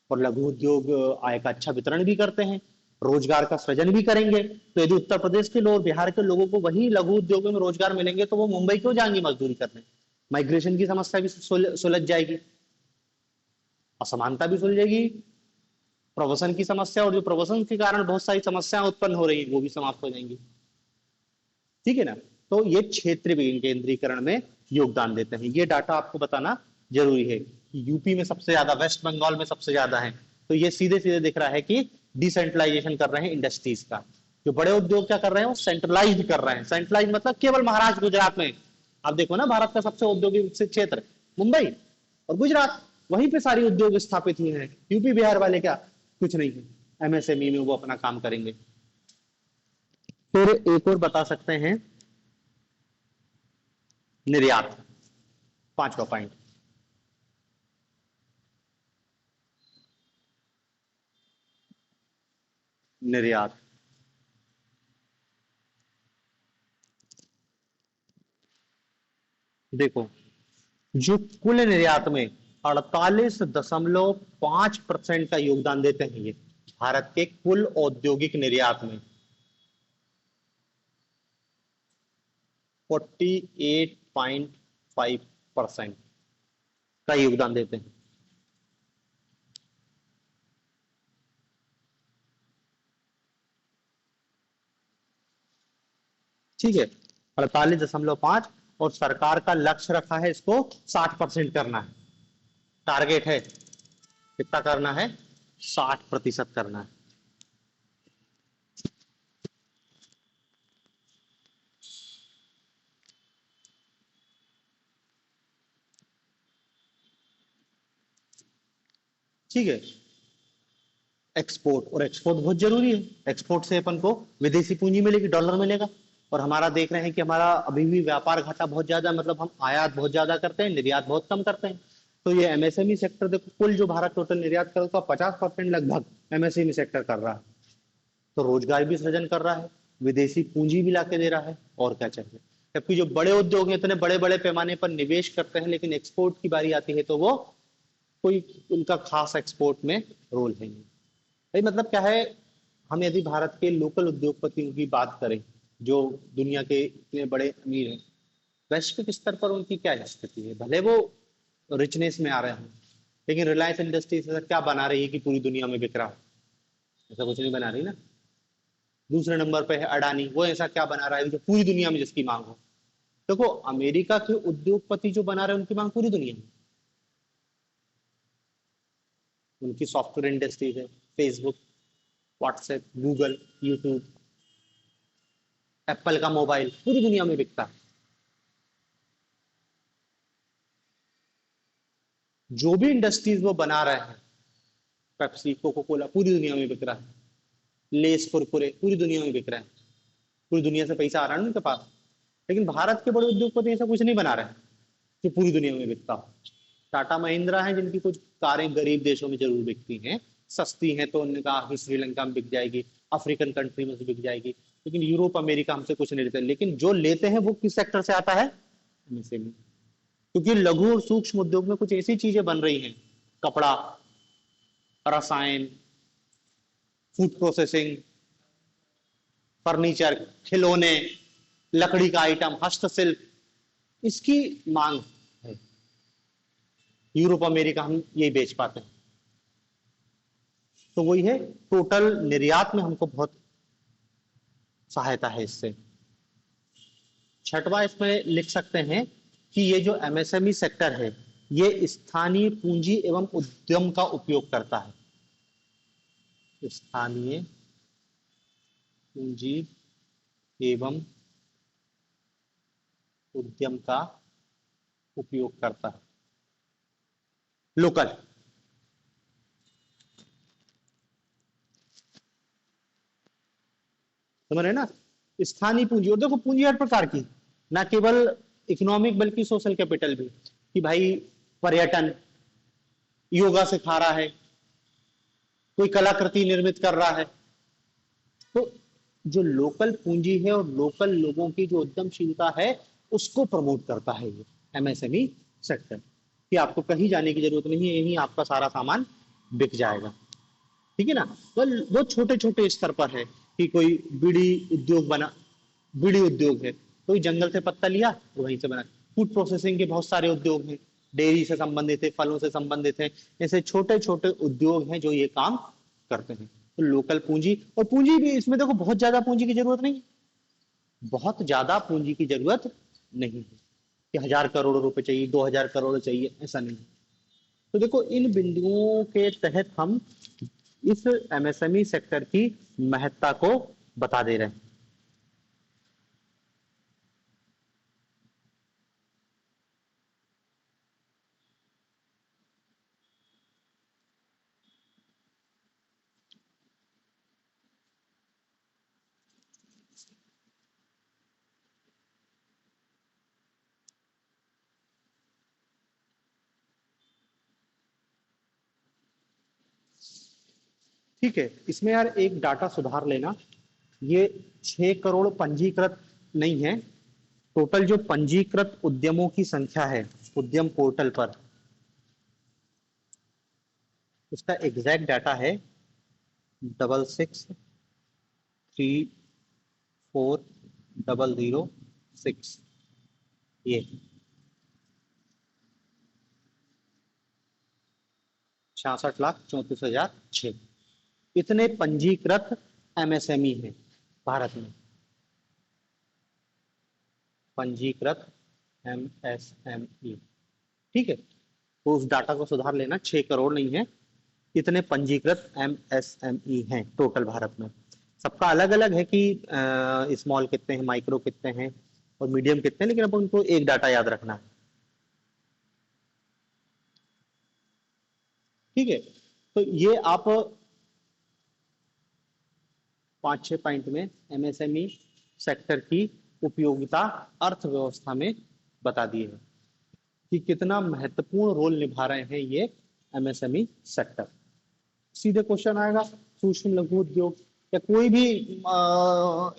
और लघु उद्योग आय का अच्छा वितरण भी करते हैं, रोजगार का सृजन भी करेंगे। तो यदि उत्तर प्रदेश के लोग, बिहार के लोगों को वही लघु उद्योगों में रोजगार मिलेंगे तो वो मुंबई क्यों जाएंगे मजदूरी करने? माइग्रेशन की समस्या भी सुलझ जाएगी, असमानता भी सुलझेगी, प्रवसन की समस्या, और जो प्रवसन के कारण बहुत सारी समस्याएं उत्पन्न हो रही है वो भी समाप्त हो जाएंगी। ठीक है ना? तो ये क्षेत्रीय केंद्रीकरण में योगदान देते हैं। ये डाटा आपको बताना जरूरी है। यूपी में सबसे ज्यादा, वेस्ट बंगाल में सबसे ज्यादा है। तो ये सीधे सीधे दिख रहा है कि डिसेंट्रलाइजेशन कर रहे हैं इंडस्ट्रीज का। जो बड़े उद्योग क्या कर रहे हैं, वो सेंट्रलाइज कर रहे हैं। सेंट्रलाइज मतलब केवल महाराष्ट्र, गुजरात में। आप देखो ना, भारत का सबसे औद्योगिक विकसित क्षेत्र मुंबई और गुजरात, वहीं पे सारी उद्योग स्थापित हुए हैं। यूपी बिहार वाले क्या कुछ नहीं है, एमएसएमई में वो अपना काम करेंगे। फिर एक और बता सकते हैं, निर्यात, पांचवा पॉइंट। निर्यात, देखो, जो कुल निर्यात में 48.5% का योगदान देते हैं ये, भारत के कुल औद्योगिक निर्यात में 48.5% का योगदान देते हैं। ठीक है, 48.5, और सरकार का लक्ष्य रखा है इसको 60% करना है। टारगेट है कितना करना है? 60% करना है। ठीक है, एक्सपोर्ट, और एक्सपोर्ट बहुत जरूरी है। एक्सपोर्ट से अपन को विदेशी पूंजी मिलेगी, डॉलर मिलेगा। और हमारा देख रहे हैं कि हमारा अभी भी व्यापार घाटा बहुत ज्यादा, मतलब हम आयात बहुत ज्यादा करते हैं, निर्यात बहुत कम करते हैं। तो ये एमएसएमई सेक्टर, देखो, कुल जो भारत टोटल निर्यात कर उसका 50% लगभग एमएसएमई सेक्टर कर रहा है। तो रोजगार भी सृजन कर रहा है, विदेशी पूंजी भी लाके दे रहा है, और क्या चाहिए। जबकि जो बड़े उद्योग हैं इतने बड़े बड़े पैमाने पर निवेश करते हैं, लेकिन एक्सपोर्ट की बारी आती है तो वो कोई उनका खास एक्सपोर्ट में रोल है नहीं। भाई मतलब क्या है, हम यदि भारत के लोकल उद्योगपतियों की बात करें जो दुनिया के इतने बड़े अमीर हैं, वैश्विक स्तर पर उनकी क्या स्थिति है, भले वो रिचनेस में आ रहे हैं, लेकिन रिलायंस इंडस्ट्रीज ऐसा क्या बना रही है कि पूरी दुनिया में बिक रहा है? ऐसा कुछ नहीं बना रही ना। दूसरे नंबर पे है अडानी, वो ऐसा क्या बना रहा है जो पूरी दुनिया में जिसकी मांग हो? देखो, अमेरिका के उद्योगपति जो बना रहे हैं उनकी मांग पूरी दुनिया में, उनकी सॉफ्टवेयर इंडस्ट्रीज है, Facebook, WhatsApp, Google, YouTube, Apple का मोबाइल पूरी दुनिया में बिकता है। जो भी इंडस्ट्रीज वो बना रहे हैं, पेप्सी, कोको कोला, पूरी दुनिया में बिक रहा है। लेस, कुरकुरे पूरी दुनिया में बिक रहे हैं। पूरी दुनिया से पैसा आ रहा है ना उनके पास। लेकिन भारत के बड़े उद्योगपति ऐसा कुछ नहीं बना रहे हैं जो पूरी दुनिया में बिकता हो। टाटा महिंद्रा है जिनकी कुछ कारें गरीब देशों में जरूर बिकती हैं, सस्ती हैं, तो उन्होंने कहा कि श्रीलंका में बिक जाएगी, अफ्रीकन कंट्री में बिक जाएगी, लेकिन यूरोप अमेरिका हमसे कुछ नहीं लेते। लेकिन जो लेते हैं वो किस सेक्टर से आता है? एमएसएमई। क्योंकि लघु और सूक्ष्म उद्योग में कुछ ऐसी चीजें बन रही हैं, कपड़ा, रसायन, फूड प्रोसेसिंग, फर्नीचर, खिलौने, लकड़ी का आइटम, हस्तशिल्प, इसकी मांग है। यूरोप अमेरिका हम यही बेच पाते हैं। तो वही है, टोटल निर्यात में हमको बहुत सहायता है इससे। छठवां इसमें लिख सकते हैं कि ये जो एमएसएमई सेक्टर है ये स्थानीय पूंजी एवं उद्यम का उपयोग करता है। स्थानीय पूंजी एवं उद्यम का उपयोग करता है। लोकल, समझ रहे ना? स्थानीय पूंजी, और देखो पूंजी हर प्रकार की, ना केवल इकोनॉमिक बल्कि सोशल कैपिटल भी, कि भाई पर्यटन, योगा सिखा रहा है, कोई कलाकृति निर्मित कर रहा है, तो जो लोकल पूंजी है और लोकल लोगों की जो उद्यमशीलता है उसको प्रमोट करता है ये एमएसएमई सेक्टर, कि आपको कहीं जाने की जरूरत नहीं है, यहीं आपका सारा सामान बिक जाएगा। ठीक है ना? वो छोटे छोटे स्तर पर है कि कोई बीड़ी उद्योग बना, बीड़ी उद्योग है, कोई जंगल से पत्ता लिया तो वहीं से बना। फूड प्रोसेसिंग के बहुत सारे उद्योग हैं, डेयरी से संबंधित है, फलों से संबंधित है, ऐसे छोटे छोटे उद्योग हैं जो ये काम करते हैं। तो लोकल पूंजी, और पूंजी भी इसमें देखो बहुत ज्यादा पूंजी की जरूरत नहीं, बहुत ज्यादा पूंजी की जरूरत नहीं है कि 1,000 करोड़ रुपए चाहिए, 2,000 करोड़ चाहिए, ऐसा नहीं। तो देखो इन बिंदुओं के तहत हम इस एमएसएमई सेक्टर की महत्ता को बता दे रहे हैं। ठीक है, इसमें यार एक डाटा सुधार लेना, ये 6 करोड़ पंजीकृत नहीं है, टोटल जो पंजीकृत उद्यमों की संख्या है उद्यम पोर्टल पर, उसका एग्जैक्ट डाटा है 66340006। ये 66,34,006 इतने पंजीकृत एमएसएमई है भारत में, पंजीकृत एमएसएमई। ठीक है, तो उस डाटा को सुधार लेना, 6 करोड़ नहीं है, इतने पंजीकृत एमएसएमई हैं टोटल भारत में। सबका अलग अलग है कि स्मॉल कितने हैं, माइक्रो कितने हैं और मीडियम कितने हैं, लेकिन अब उनको एक डाटा याद रखना है। ठीक है, तो ये आप 5-6 पॉइंट में एमएसएमई सेक्टर की उपयोगिता अर्थव्यवस्था में बता दिए है कि कितना महत्वपूर्ण रोल निभा रहे हैं ये एमएसएमई सेक्टर। सीधे क्वेश्चन आएगा, सूक्ष्म लघु उद्योग या कोई भी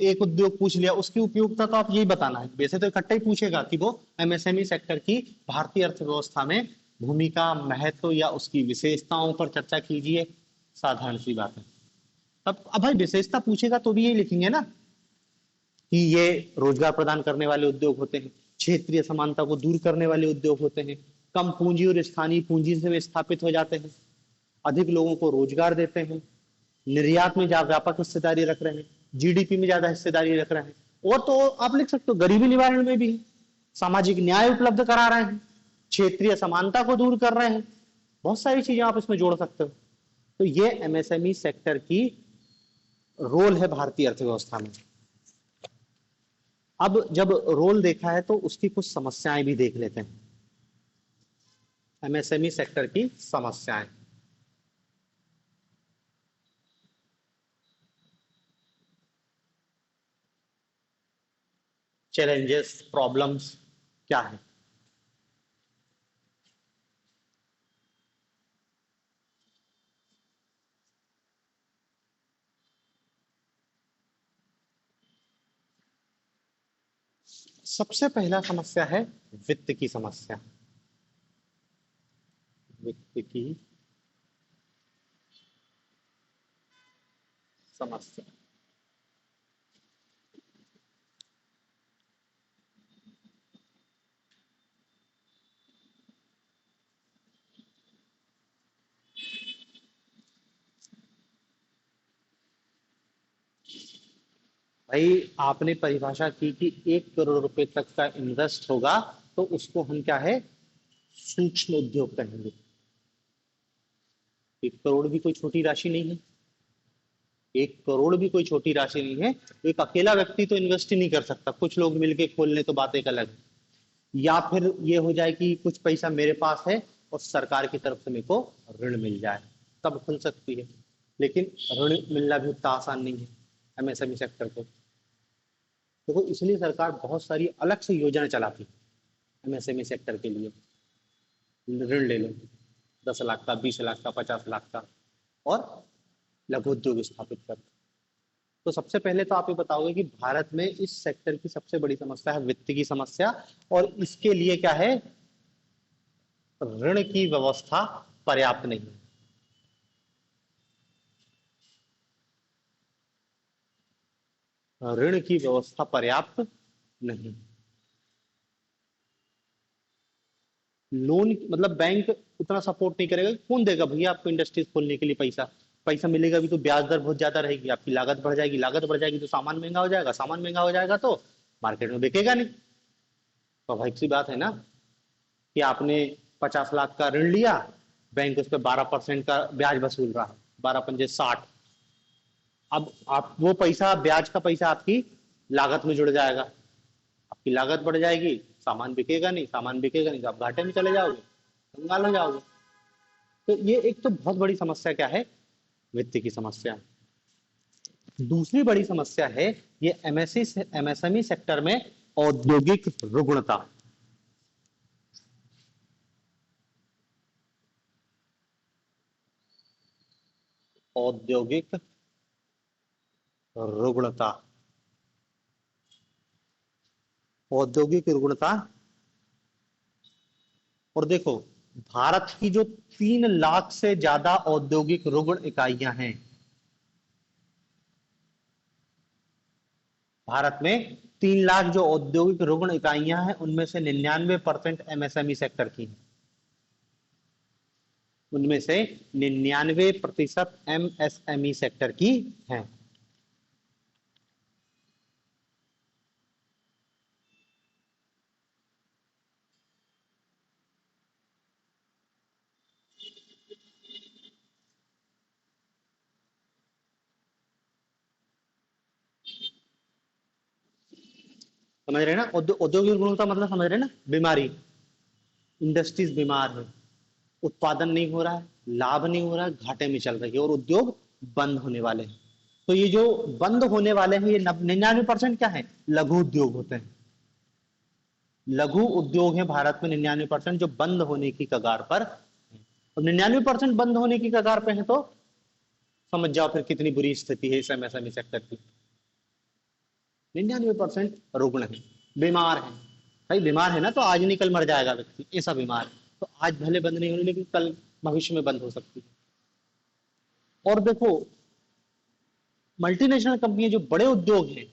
एक उद्योग पूछ लिया, उसकी उपयोगिता तो आप यही बताना है। वैसे तो इकट्ठा ही पूछेगा कि वो एमएसएमई सेक्टर की भारतीय अर्थव्यवस्था में भूमिका, महत्व या उसकी विशेषताओं पर चर्चा कीजिए। साधारण सी बात है। तब अब भाई विशेषता पूछेगा तो भी यही लिखेंगे ना कि ये रोजगार प्रदान करने वाले उद्योग होते हैं, क्षेत्रीय समानता को दूर करने वाले उद्योग होते हैं, कम पूंजी और स्थानीय पूंजी से वे स्थापित हो जाते हैं, अधिक लोगों को रोजगार देते हैं, निर्यात में ज्यादा व्यापक हिस्सेदारी रख रहे हैं, जीडीपी में ज्यादा हिस्सेदारी रख रहे हैं, और तो आप लिख सकते हो गरीबी निवारण में भी, सामाजिक न्याय उपलब्ध करा रहे हैं, क्षेत्रीय समानता को दूर कर रहे हैं। बहुत सारी चीजें आप इसमें जोड़ सकते हो। तो ये एमएसएमई सेक्टर की रोल है भारतीय अर्थव्यवस्था में। अब जब रोल देखा है तो उसकी कुछ समस्याएं भी देख लेते हैं। एमएसएमई सेक्टर की समस्याएं, चैलेंजेस, प्रॉब्लम्स क्या है। सबसे पहला समस्या है वित्त की समस्या। वित्त की समस्या, भाई आपने परिभाषा की कि 1 करोड़ रुपए तक का इन्वेस्ट होगा तो उसको हम क्या है, सूक्ष्म उद्योग कहेंगे। 1 करोड़ भी कोई छोटी राशि नहीं है। 1 करोड़ भी कोई छोटी राशि नहीं है। एक अकेला व्यक्ति तो इन्वेस्ट ही नहीं कर सकता, कुछ लोग मिलके खोल ले तो बात एक अलग है। या फिर ये हो जाए कि कुछ पैसा मेरे पास है और सरकार की तरफ से मेरे को ऋण मिल जाए, तब खुल सकती है। लेकिन ऋण मिलना भी उतना आसान नहीं है एमएसएमई सेक्टर को। देखो इसलिए सरकार बहुत सारी अलग से योजना चलाती है एमएसएमई सेक्टर के लिए। ऋण ले लो 10 लाख का, 20 लाख का, 50 लाख का, और लघु उद्योग स्थापित कर। तो सबसे पहले तो आप ये बताओगे कि भारत में इस सेक्टर की सबसे बड़ी समस्या है वित्त की समस्या, और इसके लिए क्या है, ऋण की व्यवस्था पर्याप्त नहीं है। ऋण की व्यवस्था पर्याप्त नहीं। लोन मतलब बैंक उतना सपोर्ट नहीं करेगा। कौन देगा भैया आपको इंडस्ट्रीज खोलने के लिए पैसा। पैसा मिलेगा भी तो ब्याज दर बहुत ज्यादा रहेगी, आपकी लागत बढ़ जाएगी, लागत बढ़ जाएगी तो सामान महंगा हो जाएगा, सामान महंगा हो जाएगा तो मार्केट में बिकेगा नहीं। स्वाभाविक सी बात है ना कि आपने 50 लाख का ऋण लिया, बैंक उस पर 12% का ब्याज वसूल रहा है, 12 पंजे 60। अब आप वो पैसा, ब्याज का पैसा आपकी लागत में जुड़ जाएगा, आपकी लागत बढ़ जाएगी, सामान बिकेगा नहीं, सामान बिकेगा नहीं तो आप घाटे में चले जाओगे, कंगाल हो जाओगे। तो ये एक तो बहुत बड़ी समस्या क्या है, वित्त की समस्या। दूसरी बड़ी समस्या है ये एमएसएमई सेक्टर में औद्योगिक रुग्णता। औद्योगिक रुग्णता, औद्योगिक रुग्णता। और देखो भारत की जो 3 लाख से ज्यादा औद्योगिक रुग्ण इकाइयां हैं, भारत में 3 लाख जो औद्योगिक रुग्ण इकाइयां हैं उनमें से 99% एमएसएमई सेक्टर की हैं। उनमें से 99% एमएसएमई सेक्टर की हैं। समझ रहे हैं ना, औद्योगिक गुणवत्ता मतलब समझ रहे हैं ना, बीमारी, इंडस्ट्रीज बीमार है, उत्पादन नहीं हो रहा है, लाभ नहीं हो रहा है, घाटे में चल रही है और उद्योग बंद होने वाले हैं। तो ये जो बंद होने वाले हैं ये 99% क्या है, लघु उद्योग होते हैं। लघु उद्योग है भारत में 99% जो बंद होने की कगार पर है। और 99% बंद होने की कगार पे है तो समझ जाओ फिर कितनी बुरी स्थिति है इस एमएसएमई सेक्टर की। 99% रुग्ण है, बीमार है। भाई बीमार है ना तो आज नहीं कल मर जाएगा व्यक्ति, ऐसा बीमार है। तो आज भले बंद नहीं होनी लेकिन कल भविष्य में बंद हो सकती है। और देखो, मल्टीनेशनल कंपनियां जो बड़े उद्योग हैं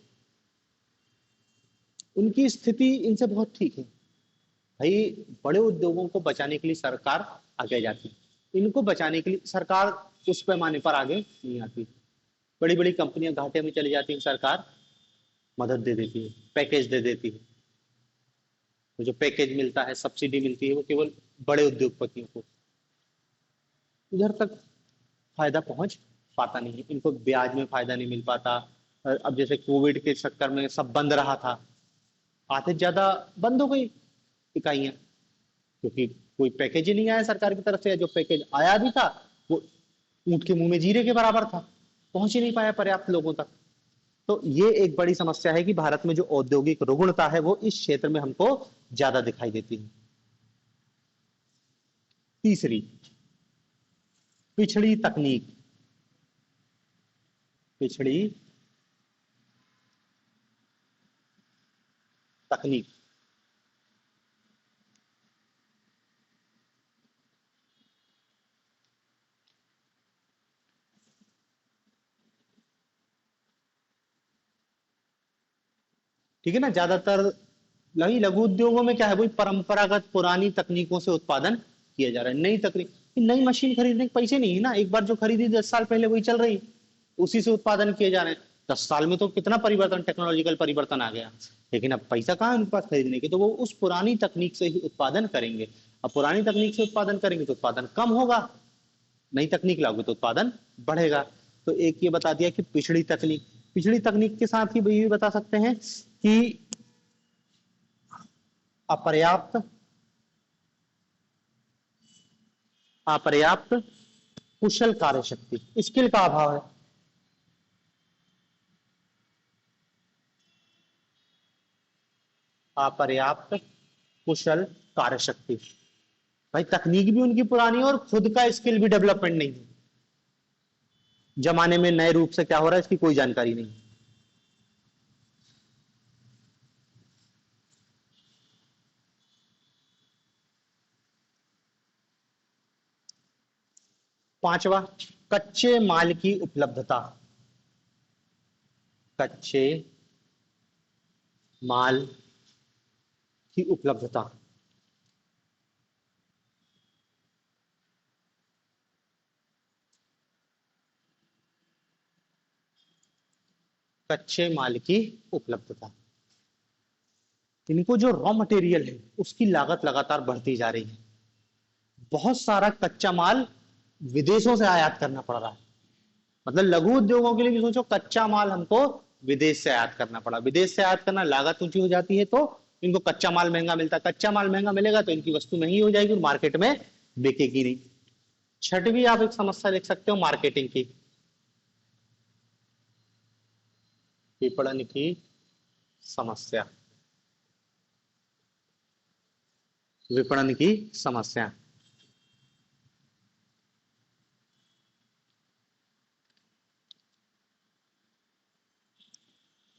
उनकी स्थिति इनसे बहुत ठीक है। भाई बड़े उद्योगों को बचाने के लिए सरकार आगे जाती है, इनको बचाने के लिए सरकार उस पैमाने पर आगे नहीं आती। बड़ी बड़ी कंपनियां घाटे में चली जाती है, सरकार मदद दे देती है, पैकेज दे देती है। तो जो पैकेज मिलता है, सब्सिडी मिलती है, वो केवल बड़े उद्योगपतियों को, इधर तक फायदा पहुंच पाता नहीं है, इनको ब्याज में फायदा नहीं मिल पाता। अब जैसे कोविड के चक्कर में सब बंद रहा था, आधे से ज्यादा बंद हो गई इकाइयां, क्योंकि कोई पैकेज ही नहीं आया सरकार की तरफ से, या जो पैकेज आया भी था वो ऊंट के मुंह में जीरे के बराबर था, पहुंच ही नहीं पाया पर्याप्त लोगों तक। तो ये एक बड़ी समस्या है कि भारत में जो औद्योगिक रुग्णता है वो इस क्षेत्र में हमको ज्यादा दिखाई देती है। तीसरी, पिछड़ी तकनीक। पिछड़ी तकनीक। ठीक है ना, ज्यादातर लघु उद्योगों में क्या है, वही परंपरागत पुरानी तकनीकों से उत्पादन किया जा रहा है। नई तकनीक, नई मशीन खरीदने के पैसे नहीं है ना, एक बार जो खरीदी 10 साल पहले वही चल रही, उसी से उत्पादन किए जा रहे हैं। 10 साल में तो कितना परिवर्तन, टेक्नोलॉजिकल परिवर्तन आ गया, लेकिन अब पैसा कहाँ है उनके पास खरीदने के, तो वो उस पुरानी तकनीक से ही उत्पादन करेंगे। अब पुरानी तकनीक से उत्पादन करेंगे तो उत्पादन कम होगा, नई तकनीक लागू तो उत्पादन बढ़ेगा। तो एक ये बता दिया कि पिछड़ी तकनीक। पिछड़ी तकनीक के साथ ही ये भी बता सकते हैं कि अपर्याप्त अपर्याप्त कुशल कार्य शक्ति, स्किल का अभाव है। अपर्याप्त कुशल कार्य शक्ति। भाई तकनीक भी उनकी पुरानी है और खुद का स्किल भी डेवलपमेंट नहीं है, जमाने में नए रूप से क्या हो रहा है इसकी कोई जानकारी नहीं। पांचवा, कच्चे माल की उपलब्धता। कच्चे माल की उपलब्धता। कच्चे माल की उपलब्धता। इनको जो रॉ मटेरियल है उसकी लागत लगातार बढ़ती जा रही है, बहुत सारा कच्चा माल विदेशों से आयात करना पड़ रहा है। मतलब लघु उद्योगों के लिए भी सोचो, कच्चा माल हमको विदेश से आयात करना पड़ा, विदेश से आयात करना, लागत ऊंची हो जाती है तो इनको कच्चा माल महंगा मिलता है, कच्चा माल महंगा मिलेगा तो इनकी वस्तु महंगी हो जाएगी और मार्केट में बिकेगी नहीं। छठवीं आप एक समस्या देख सकते हो मार्केटिंग की, विपणन की समस्या। विपणन की समस्या।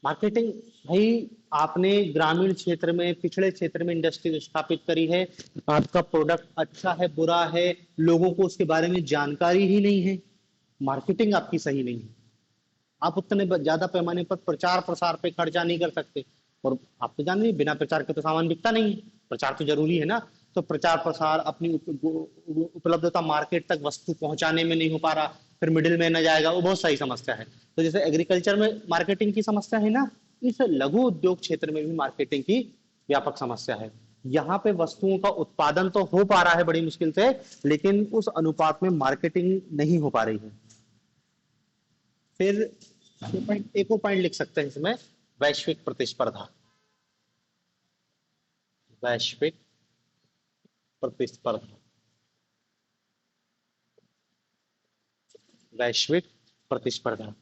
मार्केटिंग, भाई आपने ग्रामीण क्षेत्र में, पिछड़े क्षेत्र में इंडस्ट्री स्थापित करी है, आपका प्रोडक्ट अच्छा है बुरा है, लोगों को उसके बारे में जानकारी ही नहीं है, मार्केटिंग आपकी सही नहीं है, आप उतने ज्यादा पैमाने पर प्रचार प्रसार पे खर्चा नहीं कर सकते। और आप तो जान रहे हैं, बिना प्रचार के तो सामान बिकता नहीं है, प्रचार तो जरूरी है ना। तो प्रचार प्रसार, अपनी उपलब्धता, मार्केट तक वस्तु पहुंचाने में नहीं हो पा रहा, फिर मिडिल मैन आ जाएगा, वो बहुत सही समस्या है। तो जैसे एग्रीकल्चर में मार्केटिंग की समस्या है ना, इस लघु उद्योग क्षेत्र में भी मार्केटिंग की व्यापक समस्या है। यहाँ पे वस्तुओं का उत्पादन तो हो पा रहा है बड़ी मुश्किल से, लेकिन उस अनुपात में मार्केटिंग नहीं हो पा रही है। फिर एक और पॉइंट लिख सकते हैं इसमें, वैश्विक प्रतिस्पर्धा। वैश्विक प्रतिस्पर्धा। वैश्विक प्रतिस्पर्धा।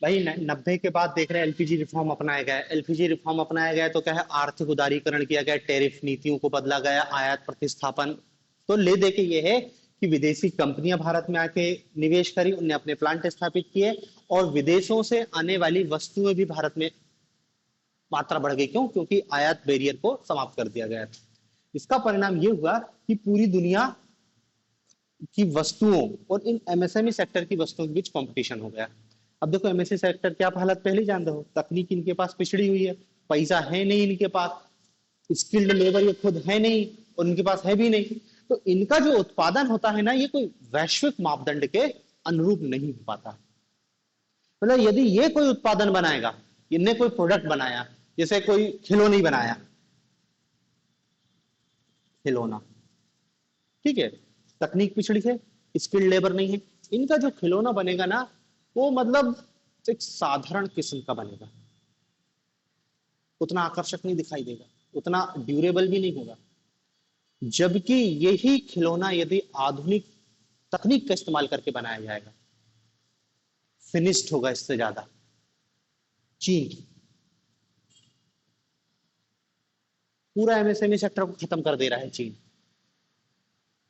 भाई 90 के बाद देख रहे हैं एलपीजी रिफॉर्म अपनाया गया है। एलपीजी रिफॉर्म अपनाया गया है तो क्या है, आर्थिक उदारीकरण किया गया, टैरिफ नीतियों को बदला गया, आयात प्रतिस्थापन तो ले दे के ये है कि विदेशी कंपनियां भारत में आके निवेश करी, उनने अपने प्लांट स्थापित किए और विदेशों से आने वाली वस्तुएं भी भारत में मात्रा बढ़ गई। क्यों? क्योंकि आयात बैरियर को समाप्त कर दिया गया। इसका परिणाम ये हुआ कि पूरी दुनिया की वस्तुओं और इन एमएसएमई सेक्टर की वस्तुओं के बीच कंपटीशन हो गया। अब देखो एमएसएमई सेक्टर की आप हालत पहले ही जानते हो, तकनीक इनके पास पिछड़ी हुई है, पैसा है नहीं इनके पास, स्किल्ड लेबर ये खुद है नहीं और इनके पास है भी नहीं, तो इनका जो उत्पादन होता है ना, ये कोई वैश्विक मापदंड के अनुरूप नहीं हो पाता। मतलब यदि ये कोई उत्पादन बनाएगा, इनने कोई प्रोडक्ट बनाया, जैसे कोई खिलौना ही बनाया, खिलौना, ठीक है, तकनीक पिछड़ी है, स्किल्ड लेबर नहीं है, इनका जो खिलौना बनेगा ना, वो मतलब एक साधारण किस्म का बनेगा, उतना आकर्षक नहीं दिखाई देगा, उतना ड्यूरेबल भी नहीं होगा। जबकि यही खिलौना यदि आधुनिक तकनीक का इस्तेमाल करके बनाया जाएगा, फिनिश्ड होगा इससे ज्यादा। चीन पूरा एमएसएमई सेक्टर को खत्म कर दे रहा है चीन,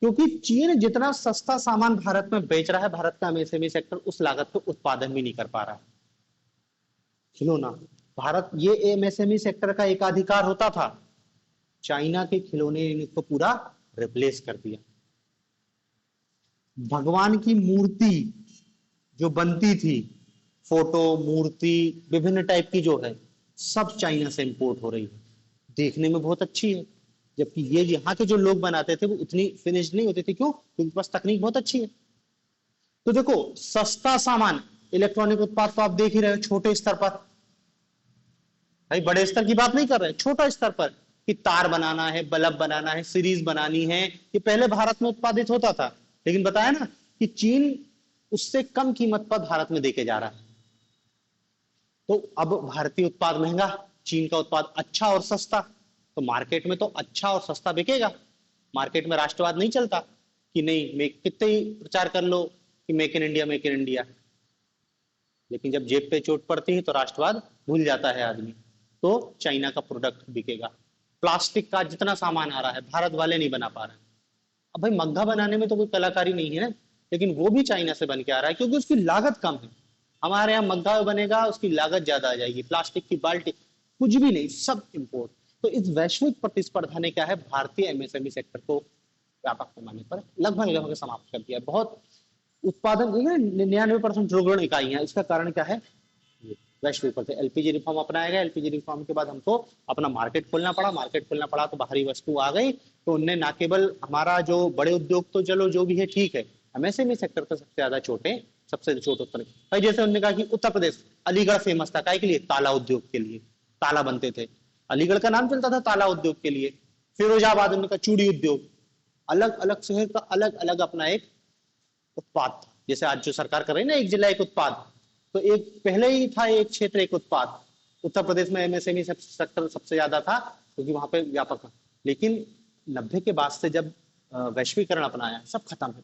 क्योंकि चीन जितना सस्ता सामान भारत में बेच रहा है, भारत का एमएसएमई सेक्टर उस लागत को उत्पादन भी नहीं कर पा रहा है। खिलौना, भारत ये एमएसएमई सेक्टर का एकाधिकार होता था, चाइना के खिलौने ने इसको पूरा रिप्लेस कर दिया। भगवान की मूर्ति जो बनती थी, फोटो मूर्ति विभिन्न टाइप की जो है, सब चाइना से इंपोर्ट हो रही है, देखने में बहुत अच्छी है, जबकि ये यहाँ के जो लोग बनाते थे वो उतनी फिनिश नहीं होती थी। क्यों? क्योंकि पास तकनीक बहुत अच्छी है। तो देखो सस्ता सामान, इलेक्ट्रॉनिक उत्पाद तो आप देख ही रहे हो, छोटे स्तर पर, भाई बड़े स्तर की बात नहीं कर रहे, छोटा स्तर पर कि तार बनाना है, बल्ब बनाना है, सीरीज बनानी है, ये पहले भारत में उत्पादित होता था, लेकिन बताया ना कि चीन उससे कम कीमत पर भारत में देके जा रहा है। तो अब भारतीय उत्पाद महंगा, चीन का उत्पाद अच्छा और सस्ता, तो मार्केट में तो अच्छा और सस्ता बिकेगा। मार्केट में राष्ट्रवाद नहीं चलता कि नहीं, मैं कितने ही प्रचार कर लो कि make in India, make in India, लेकिन जब जेब पे चोट पड़ती है तो राष्ट्रवाद भूल जाता है आदमी, तो चाइना का प्रोडक्ट बिकेगा। प्लास्टिक का जितना सामान आ रहा है भारत वाले नहीं बना पा रहे हैं। अब भाई मग्घा बनाने में तो कोई कलाकारी नहीं है, लेकिन वो भी चाइना से बन के आ रहा है क्योंकि उसकी लागत कम है। हमारे यहाँ मग्घा बनेगा, उसकी लागत ज्यादा आ जाएगी, प्लास्टिक की बाल्टी कुछ भी नहीं, सब इंपोर्ट। तो इस वैश्विक प्रतिस्पर्धा ने क्या है, भारतीय एमएसएमई सेक्टर को व्यापक पैमाने पर लगभग लगभग समाप्त कर दिया। बहुत उत्पादन 99% रुग्ण इकाइयां, इसका कारण क्या है, वैश्विक पर एलपीजी रिफॉर्म अपनाया गया। एलपीजी रिफॉर्म के बाद हमको अपना मार्केट खोलना पड़ा, मार्केट खोलना पड़ा तो बाहरी वस्तु आ गई, तो उनने ना केवल हमारा जो बड़े उद्योग तो चलो जो भी है ठीक है, एमएसएमई सेक्टर पर सबसे ज्यादा चोटें, सबसे चोट उत्तर भाई, जैसे उन्होंने कहा कि उत्तर प्रदेश, अलीगढ़ फेमस था काय के लिए, ताला उद्योग के लिए, ताला बनते थे, अलीगढ़ का नाम चलता था ताला उद्योग के लिए। फिरोजाबाद उनका चूड़ी उद्योग, अलग अलग शहर का अलग अलग अपना एक उत्पाद था। जैसे आज जो सरकार कर रही है ना, एक जिला एक उत्पाद, तो एक पहले ही था एक क्षेत्र एक उत्पाद। उत्तर प्रदेश में एमएसएमई सेक्टर सबसे ज्यादा था क्योंकि वहां पे व्यापक था। लेकिन 90 के बाद से जब वैश्वीकरण अपनाया, सब खत्म है।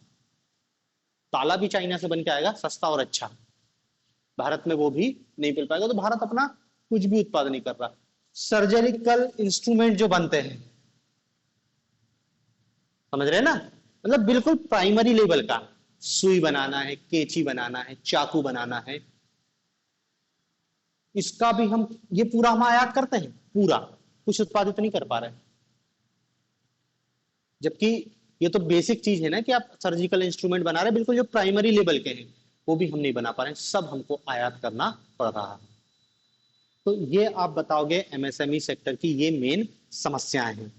ताला भी चाइना से बन के आएगा सस्ता और अच्छा, भारत में वो भी नहीं मिल पाएगा। तो भारत अपना कुछ भी उत्पादन नहीं कर रहा। सर्जिकल इंस्ट्रूमेंट जो बनते हैं, समझ रहे हैं ना, मतलब बिल्कुल प्राइमरी लेवल का, सुई बनाना है, केची बनाना है, चाकू बनाना है, इसका भी हम, ये पूरा हम आयात करते हैं, पूरा कुछ उत्पादित नहीं कर पा रहे। जबकि ये तो बेसिक चीज है ना कि आप सर्जिकल इंस्ट्रूमेंट बना रहे हैं, बिल्कुल जो प्राइमरी लेवल के हैं वो भी हम नहीं बना पा रहे हैं, सब हमको आयात करना पड़ रहा है। तो ये आप बताओगे एमएसएमई सेक्टर की ये मेन समस्याएं हैं,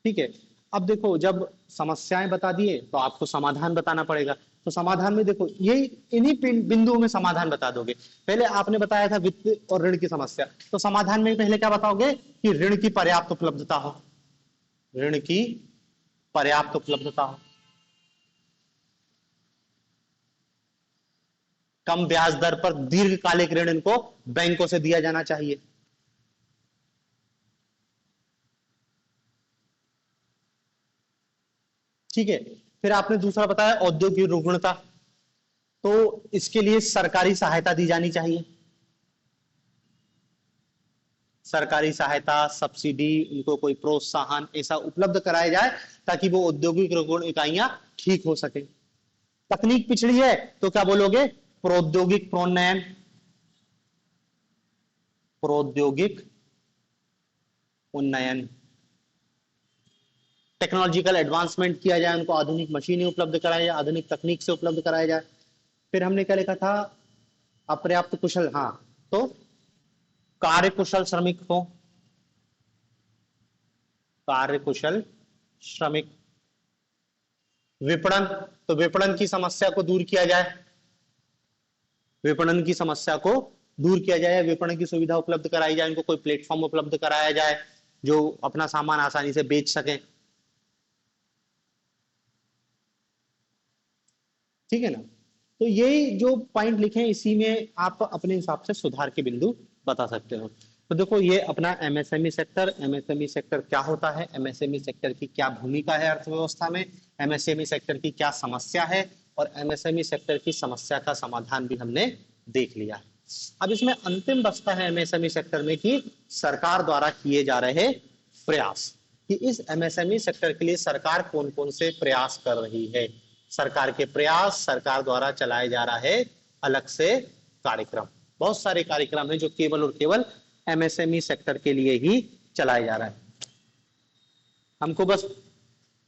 ठीक है। अब देखो जब समस्याएं बता दिए तो आपको समाधान बताना पड़ेगा। तो समाधान में देखो ये इन्हीं बिंदुओं में समाधान बता दोगे। पहले आपने बताया था वित्त और ऋण की समस्या, तो समाधान में पहले क्या बताओगे कि ऋण की पर्याप्त उपलब्धता हो, ऋण की पर्याप्त उपलब्धता हो, कम ब्याज दर पर दीर्घकालिक ऋण इनको बैंकों से दिया जाना चाहिए। ठीक है। फिर आपने दूसरा बताया औद्योगिक रुग्णता, तो इसके लिए सरकारी सहायता दी जानी चाहिए। सरकारी सहायता, सब्सिडी, उनको कोई प्रोत्साहन ऐसा उपलब्ध कराया जाए ताकि वो औद्योगिक इकाइयां ठीक हो सके। तकनीक पिछड़ी है तो क्या बोलोगे? प्रौद्योगिक प्रोन्नयन, प्रौद्योगिक उन्नयन। टेक्नोलॉजिकल एडवांसमेंट किया जाए, उनको आधुनिक मशीनें उपलब्ध कराया जाए, आधुनिक तकनीक से उपलब्ध कराया जाए। फिर हमने क्या लिखा था? अपर्याप्त कुशल, हाँ, तो कार्य कुशल श्रमिक हो, कार्य कुशल श्रमिक। विपणन, तो विपणन की समस्या को दूर किया जाए, विपणन की समस्या को दूर किया जाए, विपणन की सुविधा उपलब्ध कराई जाए, उनको कोई प्लेटफॉर्म उपलब्ध कराया जाए जो अपना सामान आसानी से बेच सके। ठीक है ना? तो ये जो पॉइंट लिखे हैं इसी में आप अपने हिसाब से सुधार के बिंदु बता सकते हो। तो देखो ये अपना एमएसएमई सेक्टर, एमएसएमई सेक्टर क्या होता है, एमएसएमई सेक्टर की क्या भूमिका है अर्थव्यवस्था में, एमएसएमई सेक्टर की क्या समस्या है, और एमएसएमई सेक्टर की समस्या का समाधान भी हमने देख लिया। अब इसमें अंतिम बचता है एमएसएमई सेक्टर में कि सरकार द्वारा किए जा रहे प्रयास, कि इस एमएसएमई सेक्टर के लिए सरकार कौन कौन से प्रयास कर रही है। सरकार के प्रयास, सरकार द्वारा चलाए जा रहा है अलग से कार्यक्रम, बहुत सारे कार्यक्रम हैं जो केवल और केवल एमएसएमई सेक्टर के लिए ही चलाया जा रहा है। हमको बस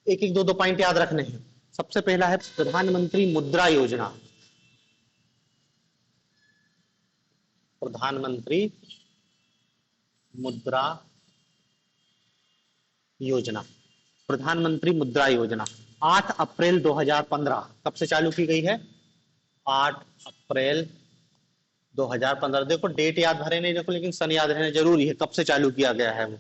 एक एक दो दो पॉइंट याद रखने हैं। सबसे पहला है प्रधानमंत्री मुद्रा योजना, प्रधानमंत्री मुद्रा योजना, प्रधानमंत्री मुद्रा योजना 8 अप्रैल 2015 कब से चालू की गई है? 8 अप्रैल 2015। देखो डेट याद भरे नहीं देखो, लेकिन सन याद रहना जरूरी है, कब से चालू किया गया है वो।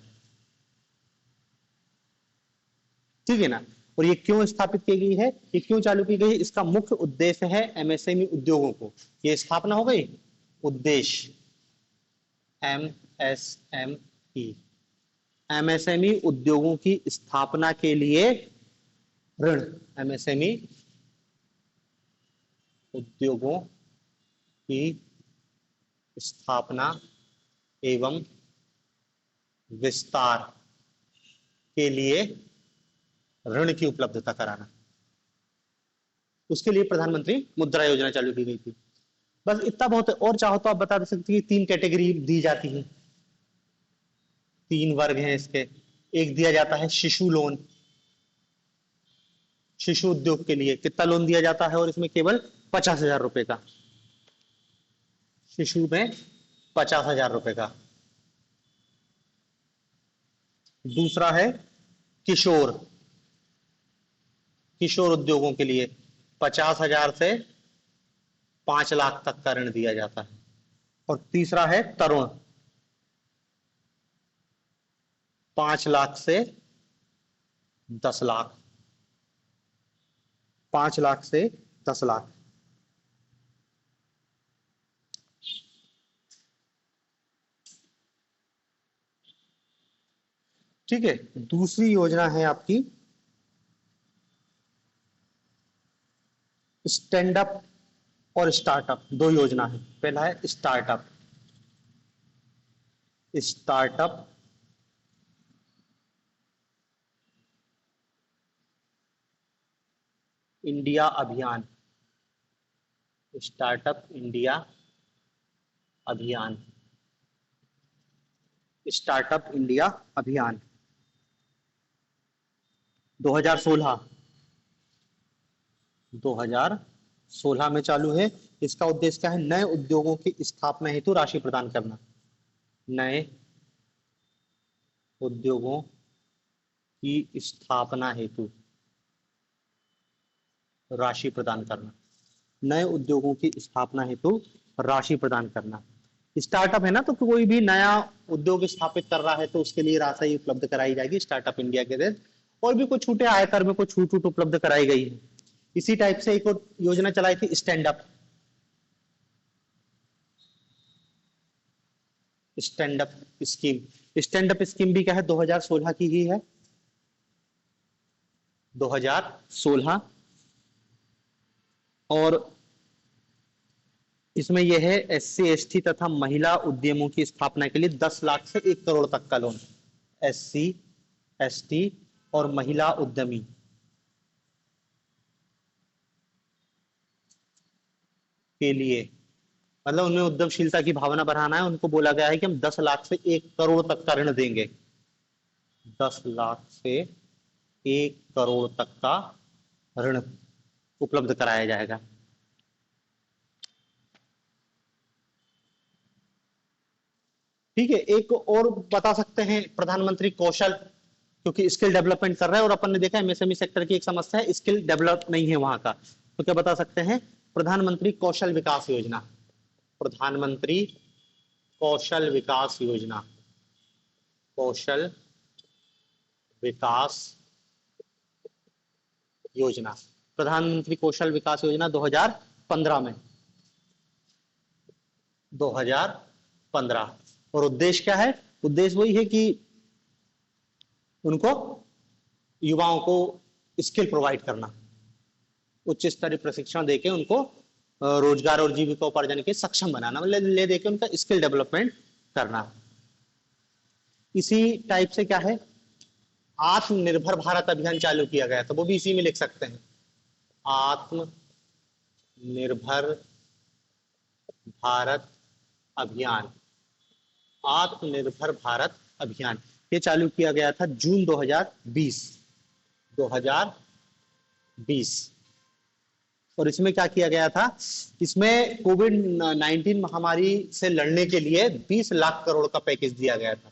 ठीक है ना? और ये क्यों स्थापित की गई है, ये क्यों चालू की गई है? इसका मुख्य उद्देश्य है एमएसएमई उद्योगों को, ये स्थापना हो गई, उद्देश्य एमएसएमई, एमएसएमई उद्योगों की स्थापना के लिए ऋण, एमएसएमई उद्योगों की स्थापना एवं विस्तार के लिए ऋण की उपलब्धता कराना, उसके लिए प्रधानमंत्री मुद्रा योजना चालू की गई थी। बस इतना बहुत है, और चाहो तो आप बता सकते हैं 3 कैटेगरी दी जाती है, 3 वर्ग हैं इसके। एक दिया जाता है शिशु लोन, शिशु उद्योग के लिए कितना लोन दिया जाता है, और इसमें केवल 50,000 रुपए का, शिशु में 50,000 रुपए का। दूसरा है किशोर, किशोर उद्योगों के लिए 50,000 से 5 लाख तक का ऋण दिया जाता है। और तीसरा है तरुण, 5 लाख से 10 लाख, 5 लाख से 10 लाख। ठीक है, दूसरी योजना है आपकी स्टैंड अप और स्टार्टअप, 2 योजना है। पहला है स्टार्टअप, स्टार्टअप इंडिया अभियान, स्टार्टअप इंडिया अभियान, स्टार्टअप इंडिया अभियान 2016 में चालू है। इसका उद्देश्य क्या है? नए उद्योगों की स्थापना हेतु राशि प्रदान करना, नए उद्योगों की स्थापना हेतु राशि प्रदान करना, नए उद्योगों की स्थापना हेतु राशि प्रदान करना। स्टार्टअप है ना, तो कोई भी नया उद्योग स्थापित कर रहा है तो उसके लिए राशि उपलब्ध कराई जाएगी स्टार्टअप इंडिया के तहत। और भी कुछ छूटे, आयकर में कुछ छूट उपलब्ध कराई गई है। इसी टाइप से एक और योजना चलाई थी stand up, stand up scheme. Stand up scheme भी क्या है? 2016 की ही है, 2016। और इसमें यह है SC ST तथा महिला उद्यमों की स्थापना के लिए 10 लाख से 1 करोड़ तक का लोन। SC ST और महिला उद्यमी के लिए, मतलब उनमें उद्यमशीलता की भावना बढ़ाना है, उनको बोला गया है कि हम 10 लाख से 1 करोड़ तक का ऋण देंगे। 10 लाख से 1 करोड़ तक का ऋण उपलब्ध कराया जाएगा। ठीक है, एक और बता सकते हैं प्रधानमंत्री कौशल, क्योंकि स्किल डेवलपमेंट कर रहा है और अपन ने देखा MSME सेक्टर की एक समस्या है, स्किल डेवलप नहीं है वहां का। तो क्या बता सकते हैं? प्रधानमंत्री कौशल विकास योजना। प्रधानमंत्री कौशल विकास योजना, कौशल विकास योजना, प्रधानमंत्री कौशल विकास योजना 2015 में, 2015। और उद्देश्य क्या है? उद्देश्य वही है कि उनको, युवाओं को स्किल प्रोवाइड करना, उच्च स्तरीय प्रशिक्षण देके उनको रोजगार और जीविका उपार्जन के सक्षम बनाना, मतलब ले देके उनका स्किल डेवलपमेंट करना। इसी टाइप से क्या है, आत्मनिर्भर भारत अभियान चालू किया गया था, वो भी इसी में लिख सकते हैं। आत्मनिर्भर भारत अभियान, आत्मनिर्भर भारत अभियान ये चालू किया गया था जून 2020, 2020। और इसमें क्या किया गया था? इसमें कोविड-19 महामारी से लड़ने के लिए 20 लाख करोड़ का पैकेज दिया गया था।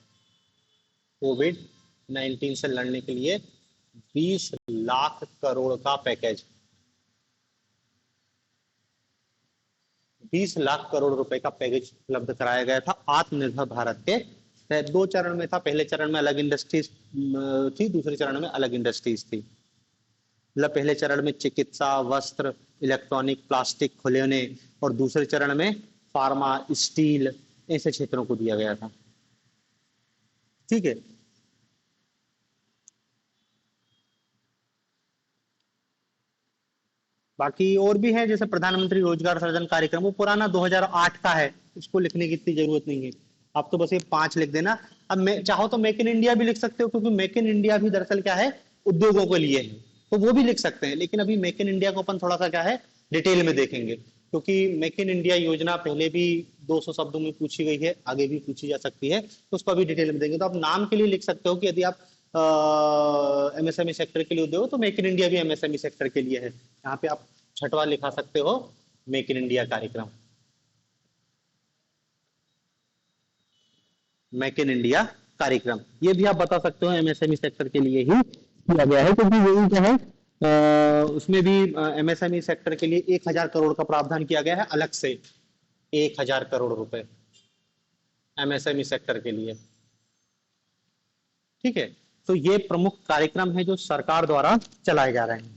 कोविड-19 से लड़ने के लिए 20 लाख करोड़ का पैकेज, 20 लाख करोड़ रुपए का पैकेज उपलब्ध कराया गया था आत्मनिर्भर भारत के। 2 चरण में था, पहले चरण में अलग इंडस्ट्रीज थी, दूसरे चरण में अलग इंडस्ट्रीज थी। मतलब पहले चरण में चिकित्सा, वस्त्र, इलेक्ट्रॉनिक, प्लास्टिक, खिलौने, और दूसरे चरण में फार्मा, स्टील, ऐसे क्षेत्रों को दिया गया था। ठीक है, बाकी और भी है, जैसे प्रधानमंत्री रोजगार सृजन कार्यक्रम, वो पुराना 2008 का है, उसको लिखने की इतनी जरूरत नहीं है। आप तो बस ये 5 लिख देना। अब मैं चाहो तो मेक इन इंडिया भी लिख सकते हो, क्योंकि मेक इन इंडिया भी दरअसल क्या है, उद्योगों के लिए है, तो वो भी लिख सकते हैं। लेकिन अभी मेक इन इंडिया को अपन थोड़ा सा क्या है, डिटेल में देखेंगे, क्योंकि मेक इन इंडिया योजना पहले भी 200 शब्दों में पूछी गई है, आगे भी पूछी जा सकती है, तो उसको अभी डिटेल में देंगे। तो आप नाम के लिए लिख सकते हो कि यदि आप MSME सेक्टर के लिए उद्योग हो तो मेक इन इंडिया भी MSME सेक्टर के लिए है। यहाँ पे आप छठवा लिखा सकते हो, मेक इन इंडिया कार्यक्रम, मेक इन इंडिया कार्यक्रम। ये भी आप बता सकते हो MSME सेक्टर के लिए ही किया गया है, क्योंकि यही क्या है, उसमें भी MSME सेक्टर के लिए 1000 करोड़ का प्रावधान किया गया है अलग से, 1000 करोड़ रुपए MSME सेक्टर के लिए। ठीक है, तो ये प्रमुख कार्यक्रम है जो सरकार द्वारा चलाए जा रहे हैं।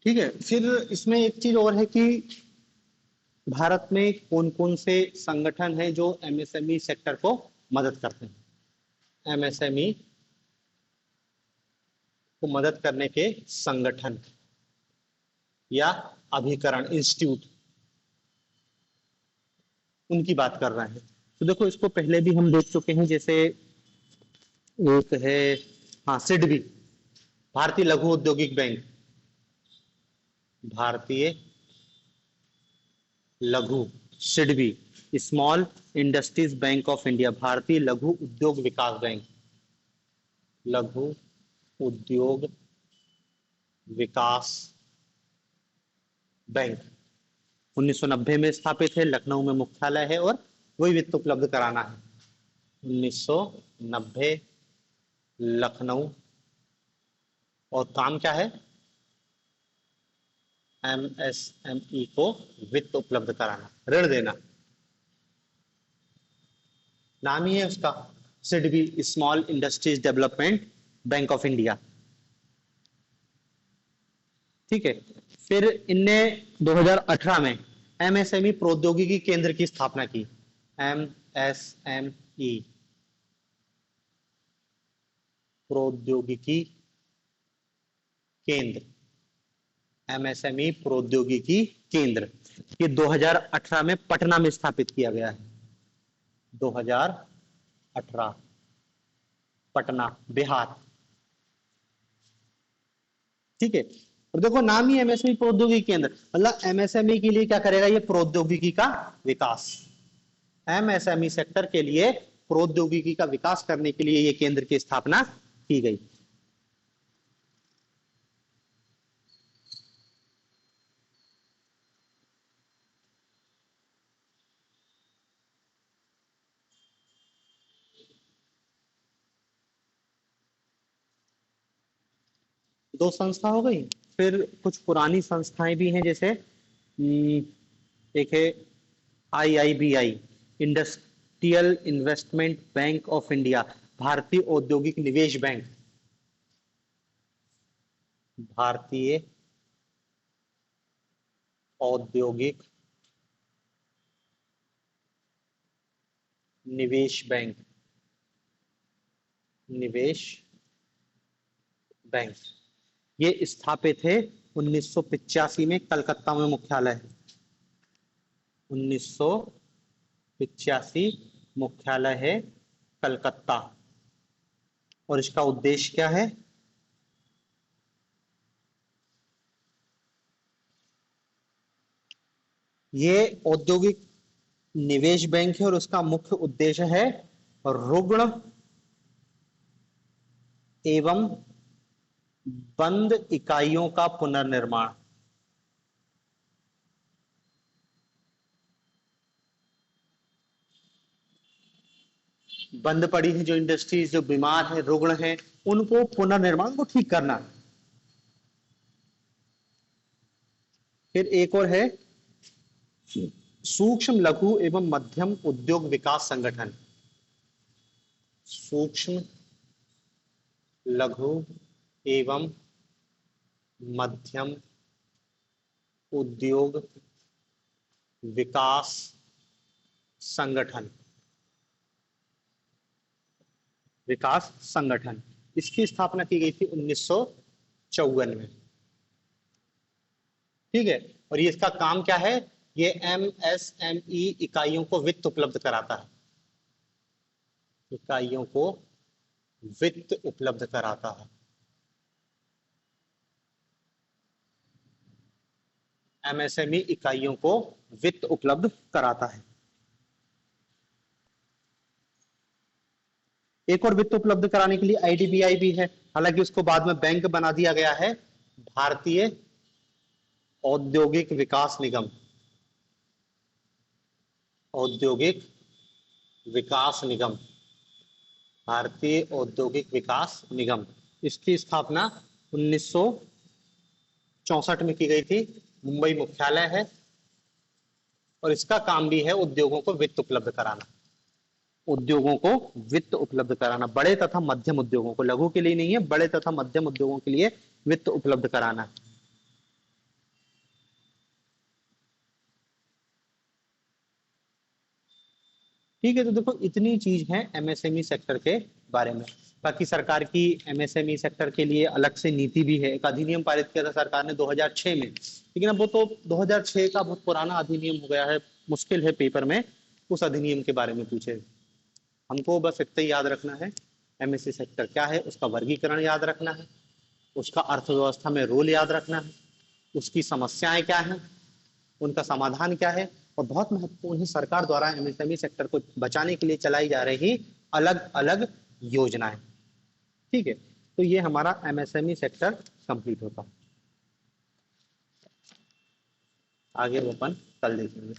ठीक है, फिर इसमें एक चीज और है कि भारत में कौन कौन से संगठन हैं जो MSME सेक्टर को मदद करते हैं। MSME को मदद करने के संगठन या अभिकरण, इंस्टीट्यूट, उनकी बात कर रहे हैं। तो देखो, इसको पहले भी हम देख चुके हैं, जैसे एक है, हाँ, सिडबी, भारतीय लघु औद्योगिक बैंक, भारतीय लघु, SIDBI, small industries bank of India, भारतीय लघु उद्योग विकास बैंक, लघु उद्योग विकास बैंक 1990 में स्थापित है, लखनऊ में मुख्यालय है, और वही वित्त उपलब्ध कराना है। 1990 लखनऊ, और काम क्या है, MSME को वित्त उपलब्ध कराना, ऋण देना, नाम ही है उसका, SIDBI, small industries development bank of India. ठीक है। फिर इनने 2018 में एमएसएमई प्रौद्योगिकी केंद्र की स्थापना की। एमएसएमई प्रौद्योगिकी केंद्र, एमएसएमई प्रौद्योगिकी केंद्र, ये 2018 में पटना में स्थापित किया गया है। 2018 पटना, बिहार। ठीक है। और देखो नाम ही एमएसएमई प्रौद्योगिकी केंद्र, मतलब एमएसएमई के लिए क्या करेगा, ये प्रौद्योगिकी का विकास। एमएसएमई सेक्टर के लिए प्रौद्योगिकी का विकास करने के लिए ये केंद्र की स्थापना की गई। दो संस्था हो गई। फिर कुछ पुरानी संस्थाएं भी हैं, जैसे एक है IIBI, industrial investment bank of India, भारतीय औद्योगिक निवेश बैंक, भारतीय औद्योगिक निवेश बैंक, निवेश बैंक। ये स्थापित है 1985 में, कलकत्ता में मुख्यालय है। 1985 मुख्यालय है कलकत्ता। और इसका उद्देश्य क्या है? ये औद्योगिक निवेश बैंक है और उसका मुख्य उद्देश्य है रुग्ण एवं बंद इकाइयों का पुनर्निर्माण। बंद पड़ी है जो इंडस्ट्रीज, जो बीमार है, रुग्ण है, उनको पुनर्निर्माण को ठीक करना। फिर एक और है सूक्ष्म लघु एवं मध्यम उद्योग विकास संगठन। सूक्ष्म लघु एवं मध्यम उद्योग विकास संगठन, विकास संगठन। इसकी स्थापना की गई थी 1954 में। ठीक है। और ये इसका काम क्या है? ये एमएसएमई इकाइयों को वित्त उपलब्ध कराता है, इकाइयों को वित्त उपलब्ध कराता है। एमएसएमई इकाइयों को वित्त उपलब्ध कराता है। एक और वित्त उपलब्ध कराने के लिए आईडीबीआई भी है, हालांकि उसको बाद में बैंक बना दिया गया है, भारतीय औद्योगिक विकास निगम, औद्योगिक विकास निगम, भारतीय औद्योगिक विकास निगम। इसकी स्थापना 1964 में की गई थी, मुंबई मुख्यालय है। और इसका काम भी है उद्योगों को वित्त उपलब्ध कराना, उद्योगों को वित्त उपलब्ध कराना, बड़े तथा मध्यम उद्योगों को, लघु के लिए नहीं है, बड़े तथा मध्यम उद्योगों के लिए वित्त उपलब्ध कराना। ठीक है। तो देखो इतनी चीज है एमएसएमई सेक्टर के बारे में। बाकी सरकार की एमएसएमई सेक्टर के लिए अलग से नीति भी है, एक अधिनियम पारित किया था सरकार ने 2006 में, लेकिन अब वो तो 2006 का बहुत पुराना अधिनियम हो गया है, मुश्किल है पेपर में उस अधिनियम के बारे में पूछे। हमको बस इतना ही याद रखना है, एमएसएमई सेक्टर क्या है, उसका वर्गीकरण याद रखना है, उसका अर्थव्यवस्था में रोल याद रखना है, उसकी समस्याएं क्या हैं, उनका समाधान क्या है, और बहुत महत्वपूर्ण है सरकार द्वारा एमएसएमई सेक्टर को बचाने के लिए चलाई जा रही अलग अलग योजनाएं। ठीक है। तो ये हमारा एमएसएमई सेक्टर कंप्लीट होता है। आगे वो अपन कल देखेंगे।